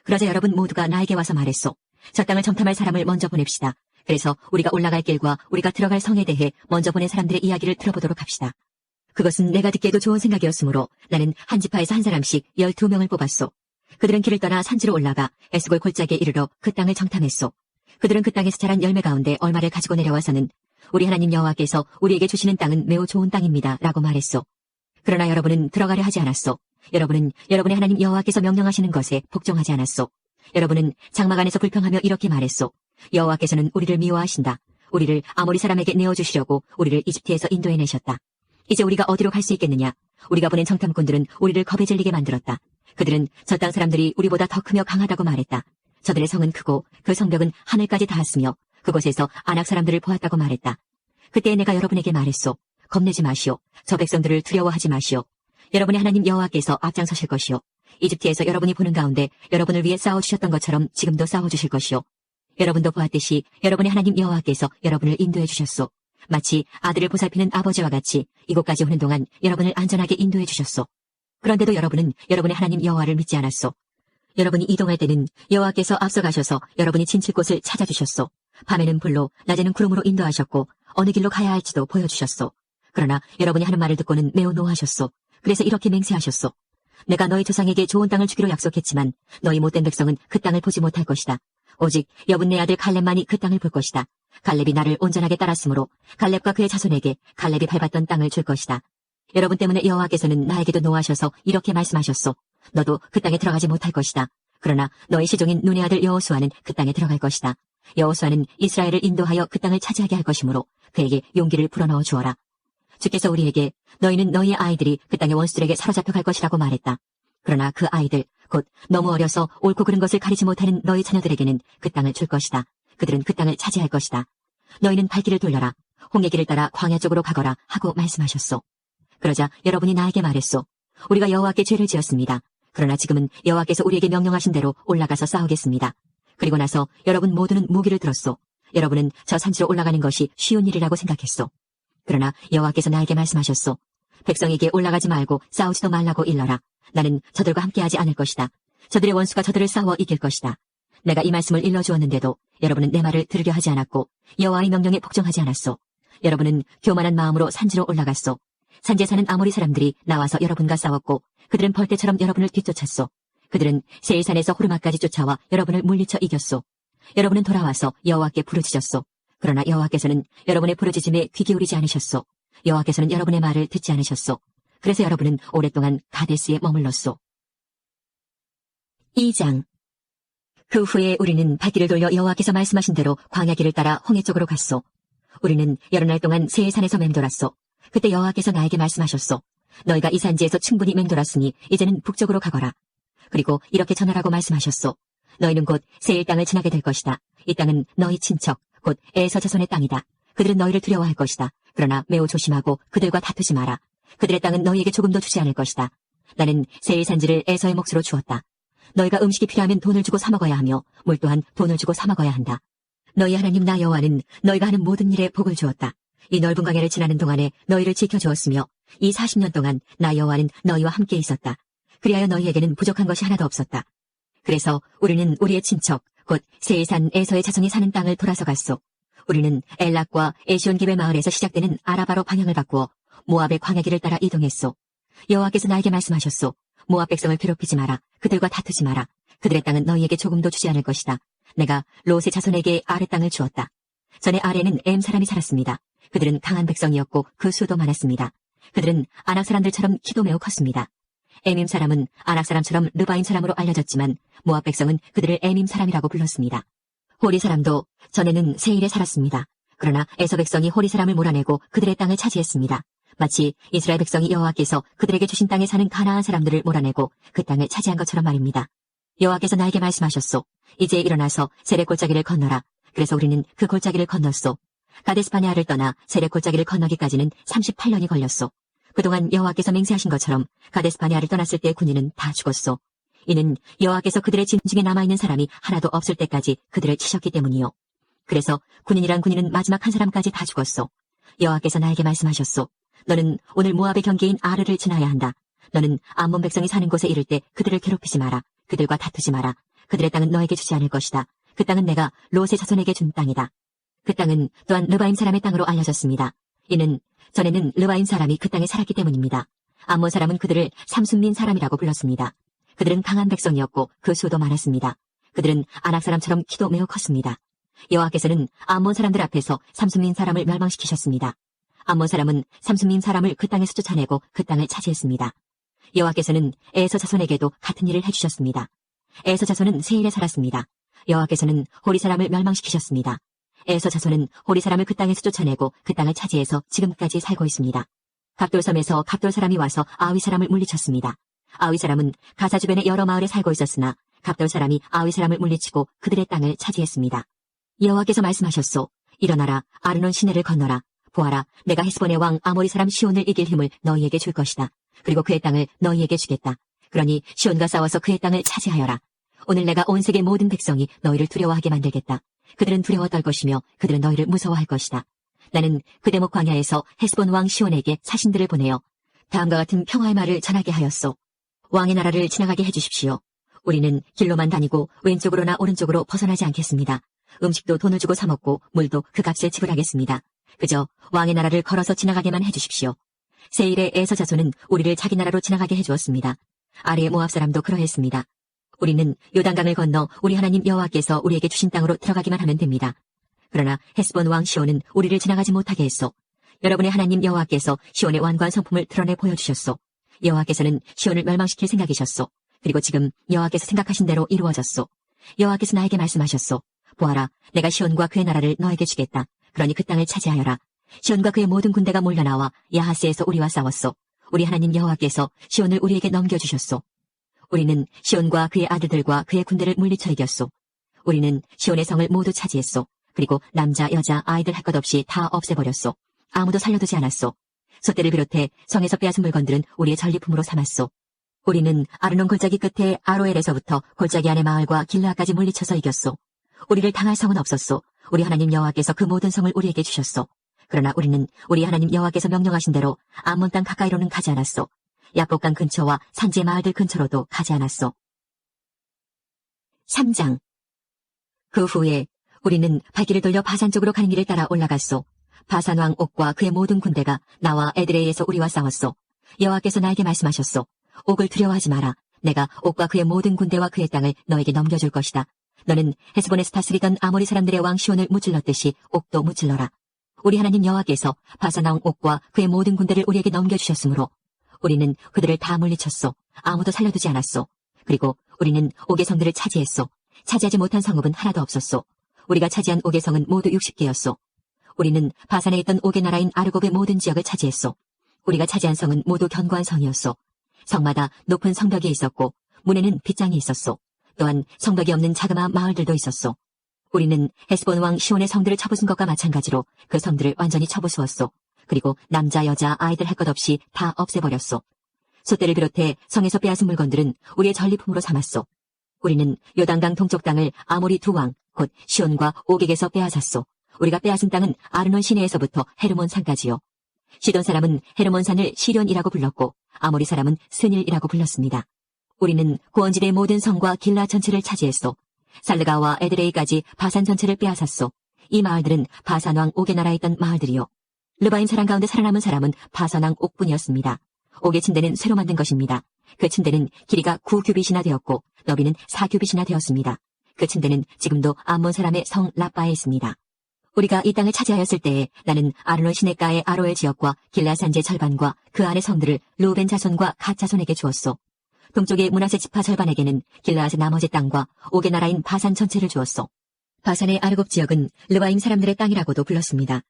그러자 여러분 모두가 나에게 와서 말했소. 저 땅을 정탐할 사람을 먼저 보냅시다. 그래서 우리가 올라갈 길과 우리가 들어갈 성에 대해 먼저 보낸 사람들의 이야기를 들어보도록 합시다. 그것은 내가 듣기에도 좋은 생각이었으므로 나는 한 지파에서 한 사람씩 12명을 뽑았소. 그들은 길을 떠나 산지로 올라가 에스골 골짜기에 이르러 그 땅을 정탐했소. 그들은 그 땅에서 자란 열매 가운데 얼마를 가지고 내려와서는 우리 하나님 여호와께서 우리에게 주시는 땅은 매우 좋은 땅입니다 라고 말했소. 그러나 여러분은 들어가려 하지 않았소. 여러분은 여러분의 하나님 여호와께서 명령하시는 것에 복종하지 않았소. 여러분은 장막 안에서 불평하며 이렇게 말했소. 여호와께서는 우리를 미워하신다. 우리를 아모리 사람에게 내어주시려고 우리를 이집트에서 인도해내셨다. 이제 우리가 어디로 갈 수 있겠느냐? 우리가 보낸 정탐꾼들은 우리를 겁에 질리게 만들었다. 그들은 저 땅 사람들이 우리보다 더 크며 강하다고 말했다. 저들의 성은 크고 그 성벽은 하늘까지 닿았으며 그곳에서 아낙 사람들을 보았다고 말했다. 그때 내가 여러분에게 말했소. 겁내지 마시오. 저 백성들을 두려워하지 마시오. 여러분의 하나님 여호와께서 앞장서실 것이오. 이집트에서 여러분이 보는 가운데 여러분을 위해 싸워주셨던 것처럼 지금도 싸워주실 것이오. 여러분도 보았듯이 여러분의 하나님 여호와께서 여러분을 인도해 주셨소. 마치 아들을 보살피는 아버지와 같이 이곳까지 오는 동안 여러분을 안전하게 인도해 주셨소. 그런데도 여러분은 여러분의 하나님 여호와를 믿지 않았소. 여러분이 이동할 때는 여호와께서 앞서가셔서 여러분이 진칠 곳을 찾아주셨소. 밤에는 불로, 낮에는 구름으로 인도하셨고 어느 길로 가야 할지도 보여주셨소. 그러나 여러분이 하는 말을 듣고는 매우 노하셨소. 그래서 이렇게 맹세하셨소. 내가 너희 조상에게 좋은 땅을 주기로 약속했지만 너희 못된 백성은 그 땅을 보지 못할 것이다. 오직 여분네 아들 갈렙만이 그 땅을 볼 것이다. 갈렙이 나를 온전하게 따랐으므로 갈렙과 그의 자손에게 갈렙이 밟았던 땅을 줄 것이다. 여러분 때문에 여호와께서는 나에게도 노하셔서 이렇게 말씀하셨소. 너도 그 땅에 들어가지 못할 것이다. 그러나 너희 시종인 눈의 아들 여호수아는 그 땅에 들어갈 것이다. 여호수아는 이스라엘을 인도하여 그 땅을 차지하게 할 것이므로 그에게 용기를 불어넣어 주어라. 주께서 우리에게 너희는 너희의 아이들이 그 땅의 원수들에게 사로잡혀 갈 것이라고 말했다. 그러나 그 아이들, 곧 너무 어려서 옳고 그른 것을 가리지 못하는 너희 자녀들에게는 그 땅을 줄 것이다. 그들은 그 땅을 차지할 것이다. 너희는 발길을 돌려라. 홍해 길을 따라 광야 쪽으로 가거라 하고 말씀하셨소. 그러자 여러분이 나에게 말했소. 우리가 여호와께 죄를 지었습니다. 그러나 지금은 여호와께서 우리에게 명령하신 대로 올라가서 싸우겠습니다. 그리고 나서 여러분 모두는 무기를 들었소. 여러분은 저 산지로 올라가는 것이 쉬운 일이라고 생각했소. 그러나 여호와께서 나에게 말씀하셨소. 백성에게 올라가지 말고 싸우지도 말라고 일러라. 나는 저들과 함께하지 않을 것이다. 저들의 원수가 저들을 싸워 이길 것이다. 내가 이 말씀을 일러주었는데도 여러분은 내 말을 들으려 하지 않았고 여호와의 명령에 복종하지 않았소. 여러분은 교만한 마음으로 산지로 올라갔소. 산지에 사는 아모리 사람들이 나와서 여러분과 싸웠고 그들은 벌떼처럼 여러분을 뒤쫓았소. 그들은 세일산에서 호르마까지 쫓아와 여러분을 물리쳐 이겼소. 여러분은 돌아와서 여호와께 부르짖었소. 그러나 여호와께서는 여러분의 부르짖음에 귀 기울이지 않으셨소. 여호와께서는 여러분의 말을 듣지 않으셨소. 그래서 여러분은 오랫동안 가데스에 머물렀소. 2장. 그 후에 우리는 발길을 돌려 여호와께서 말씀하신 대로 광야길을 따라 홍해 쪽으로 갔소. 우리는 여러 날 동안 세일산에서 맴돌았소. 그때 여호와께서 나에게 말씀하셨소. 너희가 이 산지에서 충분히 맴돌았으니 이제는 북쪽으로 가거라. 그리고 이렇게 전하라고 말씀하셨소. 너희는 곧 세일 땅을 지나게 될 것이다. 이 땅은 너희 친척, 곧 에서 자손의 땅이다. 그들은 너희를 두려워할 것이다. 그러나 매우 조심하고 그들과 다투지 마라. 그들의 땅은 너희에게 조금도 주지 않을 것이다. 나는 세일 산지를 에서의 몫으로 주었다. 너희가 음식이 필요하면 돈을 주고 사 먹어야 하며 물 또한 돈을 주고 사 먹어야 한다. 너희 하나님 나 여호와는 너희가 하는 모든 일에 복을 주었다. 이 넓은 광야를 지나는 동안에 너희를 지켜주었으며 이 40년 동안 나 여호와는 너희와 함께 있었다. 그리하여 너희에게는 부족한 것이 하나도 없었다. 그래서 우리는 우리의 친척 곧 세일산 에서의 자손이 사는 땅을 돌아서 갔소. 우리는 엘락과 에시온기베 마을에서 시작되는 아라바로 방향을 바꾸어 모압의 광야길을 따라 이동했소. 여호와께서 나에게 말씀하셨소. 모압 백성을 괴롭히지 마라. 그들과 다투지 마라. 그들의 땅은 너희에게 조금도 주지 않을 것이다. 내가 롯의 자손에게 아르 땅을 주었다. 전에 아레는 엠 사람이 살았습니다. 그들은 강한 백성이었고 그 수도 많았습니다. 그들은 아낙 사람들처럼 키도 매우 컸습니다. 에밈 사람은 아낙 사람처럼 르바임 사람으로 알려졌지만 모압 백성은 그들을 에밈 사람이라고 불렀습니다. 호리 사람도 전에는 세일에 살았습니다. 그러나 에서 백성이 호리 사람을 몰아내고 그들의 땅을 차지했습니다. 마치 이스라엘 백성이 여호와께서 그들에게 주신 땅에 사는 가나안 사람들을 몰아내고 그 땅을 차지한 것처럼 말입니다. 여호와께서 나에게 말씀하셨소. 이제 일어나서 세렉 골짜기를 건너라. 그래서 우리는 그 골짜기를 건넜소. 가데스바네아를 떠나 세렉 골짜기를 건너기까지는 38년이 걸렸소. 그동안 여호와께서 맹세하신 것처럼 가데스바네아를 떠났을 때 군인은 다 죽었소. 이는 여호와께서 그들의 짐 중에 남아있는 사람이 하나도 없을 때까지 그들을 치셨기 때문이요. 그래서 군인이란 군인은 마지막 한 사람까지 다 죽었소. 여호와께서 나에게 말씀하셨소. 너는 오늘 모압의 경계인 아르를 지나야 한다. 너는 암몬 백성이 사는 곳에 이를 때 그들을 괴롭히지 마라. 그들과 다투지 마라. 그들의 땅은 너에게 주지 않을 것이다. 그 땅은 내가 롯의 자손에게 준 땅이다. 그 땅은 또한 르바임 사람의 땅으로 알려졌습니다. 이는 전에는 르바임 사람이 그 땅에 살았기 때문입니다. 암몬 사람은 그들을 삼순민 사람이라고 불렀습니다. 그들은 강한 백성이었고 그 수도 많았습니다. 그들은 아낙 사람처럼 키도 매우 컸습니다. 여호와께서는 암몬 사람들 앞에서 삼순민 사람을 멸망시키셨습니다. 암몬 사람은 삼순민 사람을 그 땅에서 쫓아내고 그 땅을 차지했습니다. 여호와께서는 에서 자손에게도 같은 일을 해주셨습니다. 에서 자손은 세일에 살았습니다. 여호와께서는 호리 사람을 멸망시키셨습니다. 에서 자손은 호리 사람을 그 땅에서 쫓아내고 그 땅을 차지해서 지금까지 살고 있습니다. 갑돌섬에서 갑돌 사람이 와서 아위 사람을 물리쳤습니다. 아위 사람은 가사 주변의 여러 마을에 살고 있었으나 갑돌 사람이 아위 사람을 물리치고 그들의 땅을 차지했습니다. 여호와께서 말씀하셨소. 일어나라. 아르논 시내를 건너라. 보아라. 내가 헤스본의 왕 아모리 사람 시온을 이길 힘을 너희에게 줄 것이다. 그리고 그의 땅을 너희에게 주겠다. 그러니 시온과 싸워서 그의 땅을 차지하여라. 오늘 내가 온 세계 모든 백성이 너희를 두려워하게 만들겠다. 그들은 두려워 떨 것이며 그들은 너희를 무서워할 것이다. 나는 그 대목 광야에서 헤스본 왕 시온에게 사신들을 보내어 다음과 같은 평화의 말을 전하게 하였소. 왕의 나라를 지나가게 해주십시오. 우리는 길로만 다니고 왼쪽으로나 오른쪽으로 벗어나지 않겠습니다. 음식도 돈을 주고 사 먹고 물도 그 값을 지불하겠습니다. 그저 왕의 나라를 걸어서 지나가게만 해주십시오. 세일의 에서 자손은 우리를 자기 나라로 지나가게 해주었습니다. 아리의 모압 사람도 그러했습니다. 우리는 요단강을 건너 우리 하나님 여호와께서 우리에게 주신 땅으로 들어가기만 하면 됩니다. 그러나 헤스본 왕 시온은 우리를 지나가지 못하게 했소. 여러분의 하나님 여호와께서 시온의 완고한 성품을 드러내 보여주셨소. 여호와께서는 시온을 멸망시킬 생각이셨소. 그리고 지금 여호와께서 생각하신 대로 이루어졌소. 여호와께서 나에게 말씀하셨소. 보아라, 내가 시온과 그의 나라를 너에게 주겠다. 그러니 그 땅을 차지하여라. 시온과 그의 모든 군대가 몰려나와 야하스에서 우리와 싸웠소. 우리 하나님 여호와께서 시온을 우리에게 넘겨주셨소. 우리는 시온과 그의 아들들과 그의 군대를 물리쳐 이겼소. 우리는 시온의 성을 모두 차지했소. 그리고 남자, 여자, 아이들 할 것 없이 다 없애버렸소. 아무도 살려두지 않았소. 소떼를 비롯해 성에서 빼앗은 물건들은 우리의 전리품으로 삼았소. 우리는 아르논 골짜기 끝에 아로엘에서부터 골짜기 안의 마을과 길라까지 물리쳐서 이겼소. 우리를 당할 성은 없었소. 우리 하나님 여호와께서 그 모든 성을 우리에게 주셨소. 그러나 우리는 우리 하나님 여호와께서 명령하신 대로 암몬 땅 가까이로는 가지 않았소. 야복강 근처와 산지의 마을들 근처로도 가지 않았소. 3장. 그 후에 우리는 발길을 돌려 바산 쪽으로 가는 길을 따라 올라갔소. 바산 왕 옥과 그의 모든 군대가 나와 에드레이에서 우리와 싸웠소. 여호와께서 나에게 말씀하셨소. 옥을 두려워하지 마라. 내가 옥과 그의 모든 군대와 그의 땅을 너에게 넘겨줄 것이다. 너는 헤스본에서 다스리던 아모리 사람들의 왕 시온을 무찔렀듯이 옥도 무찔러라. 우리 하나님 여호와께서 바산 왕 옥과 그의 모든 군대를 우리에게 넘겨주셨으므로 우리는 그들을 다 물리쳤소. 아무도 살려두지 않았소. 그리고 우리는 옥의 성들을 차지했소. 차지하지 못한 성읍은 하나도 없었소. 우리가 차지한 옥의 성은 모두 60개였소. 우리는 바산에 있던 옥의 나라인 아르곡의 모든 지역을 차지했소. 우리가 차지한 성은 모두 견고한 성이었소. 성마다 높은 성벽이 있었고 문에는 빗장이 있었소. 또한 성벽이 없는 자그마한 마을들도 있었소. 우리는 헤스본 왕 시온의 성들을 쳐부순 것과 마찬가지로 그 성들을 완전히 쳐부수었소. 그리고 남자, 여자, 아이들 할 것 없이 다 없애버렸소. 소떼를 비롯해 성에서 빼앗은 물건들은 우리의 전리품으로 삼았소. 우리는 요단강 동쪽 땅을 아모리 두 왕, 곧 시온과 옥에게서 빼앗았소. 우리가 빼앗은 땅은 아르논 시내에서부터 헤르몬 산까지요. 시돈 사람은 헤르몬 산을 시련이라고 불렀고 아모리 사람은 스닐이라고 불렀습니다. 우리는 고원지대의 모든 성과 길라 전체를 차지했소. 살르가와 에드레이까지 바산 전체를 빼앗았소. 이 마을들은 바산 왕 옥의 나라에 있던 마을들이요. 르바임 사람 가운데 살아남은 사람은 바산 왕 옥뿐이었습니다. 옥의 침대는 쇠로 만든 것입니다. 그 침대는 길이가 9규빗이나 되었고 너비는 4규빗이나 되었습니다. 그 침대는 지금도 암몬 사람의 성 라빠에 있습니다. 우리가 이 땅을 차지하였을 때에 나는 아르논 시내가의 아로엘 지역과 길라 산지의 절반과 그 안의 성들을 루벤 자손과 갓 자손에게 주었소. 동쪽의 므낫세 지파 절반에게는 길라앗의 나머지 땅과 옥의 나라인 바산 전체를 주었소. 바산의 아르곱 지역은 르바임 사람들의 땅이라고도 불렀습니다.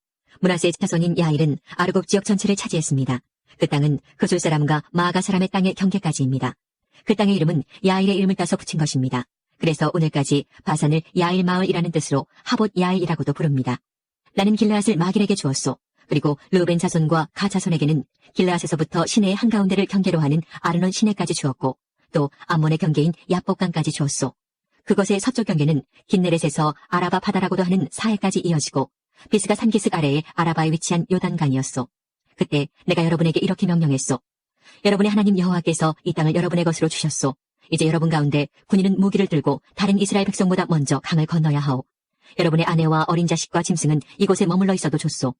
므낫세 자손인 야일은 아르곱 지역 전체를 차지했습니다. 그 땅은 그술 사람과 마아가 사람의 땅의 경계까지입니다. 그 땅의 이름은 야일의 이름을 따서 붙인 것입니다. 그래서 오늘까지 바산을 야일 마을이라는 뜻으로 하봇 야일이라고도 부릅니다. 나는 길라앗을 마길에게 주었소. 그리고 르벤 자손과 가 자손에게는 길라앗에서부터 시내의 한가운데를 경계로 하는 아르논 시내까지 주었고 또 암몬의 경계인 야복강까지 주었소. 그것의 서쪽 경계는 긴네렛에서 아라바 바다라고도 하는 사해까지 이어지고 비스가 산기슭 아래에 아라바에 위치한 요단강이었소. 그때 내가 여러분에게 이렇게 명령했소. 여러분의 하나님 여호와께서 이 땅을 여러분의 것으로 주셨소. 이제 여러분 가운데 군인은 무기를 들고 다른 이스라엘 백성보다 먼저 강을 건너야 하오. 여러분의 아내와 어린 자식과 짐승은 이곳에 머물러 있어도 좋소.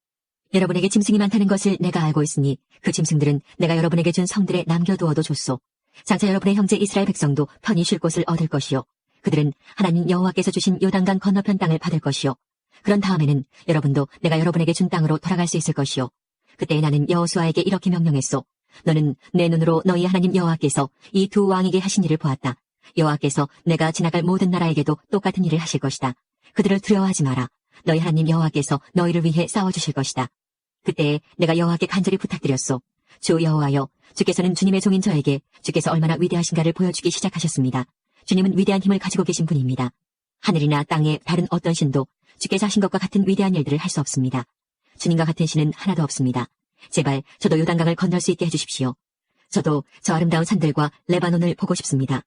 여러분에게 짐승이 많다는 것을 내가 알고 있으니 그 짐승들은 내가 여러분에게 준 성들에 남겨두어도 좋소. 장차 여러분의 형제 이스라엘 백성도 편히 쉴 곳을 얻을 것이요. 그들은 하나님 여호와께서 주신 요단강 건너편 땅을 받을 것이요. 그런 다음에는 여러분도 내가 여러분에게 준 땅으로 돌아갈 수 있을 것이요. 그때 나는 여호수아에게 이렇게 명령했소. 너는 내 눈으로 너희 하나님 여호와께서 이 두 왕에게 하신 일을 보았다. 여호와께서 내가 지나갈 모든 나라에게도 똑같은 일을 하실 것이다. 그들을 두려워하지 마라. 너희 하나님 여호와께서 너희를 위해 싸워주실 것이다. 그때 내가 여호와께 간절히 부탁드렸소. 주 여호와여, 주께서는 주님의 종인 저에게 주께서 얼마나 위대하신가를 보여주기 시작하셨습니다. 주님은 위대한 힘을 가지고 계신 분입니다. 하늘이나 땅의 다른 어떤 신도 주께서 하신 것과 같은 위대한 일들을 할 수 없습니다. 주님과 같은 신은 하나도 없습니다. 제발 저도 요단강을 건널 수 있게 해주십시오. 저도 저 아름다운 산들과 레바논을 보고 싶습니다.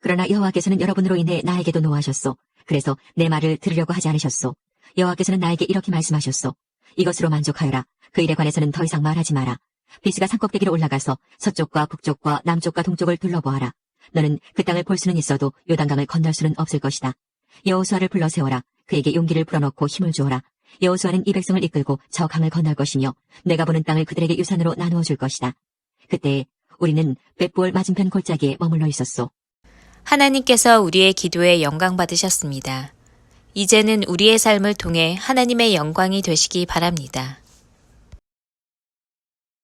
그러나 여호와께서는 여러분으로 인해 나에게도 노하셨소. 그래서 내 말을 들으려고 하지 않으셨소. 여호와께서는 나에게 이렇게 말씀하셨소. 이것으로 만족하여라. 그 일에 관해서는 더 이상 말하지 마라. 비스가 산꼭대기로 올라가서 서쪽과 북쪽과 남쪽과 동쪽을 둘러보아라. 너는 그 땅을 볼 수는 있어도 요단강을 건널 수는 없을 것이다. 여호수아를 불러 세워라. 그에게 용기를 불어넣고 힘을 주어라. 여호수아는 이 백성을 이끌고 저 강을 건널 것이며 내가 보는 땅을 그들에게 유산으로 나누어 줄 것이다. 그때 우리는 벳부얼 맞은편 골짜기에 머물러 있었소. 하나님께서 우리의 기도에 영광 받으셨습니다. 이제는 우리의 삶을 통해 하나님의 영광이 되시기 바랍니다.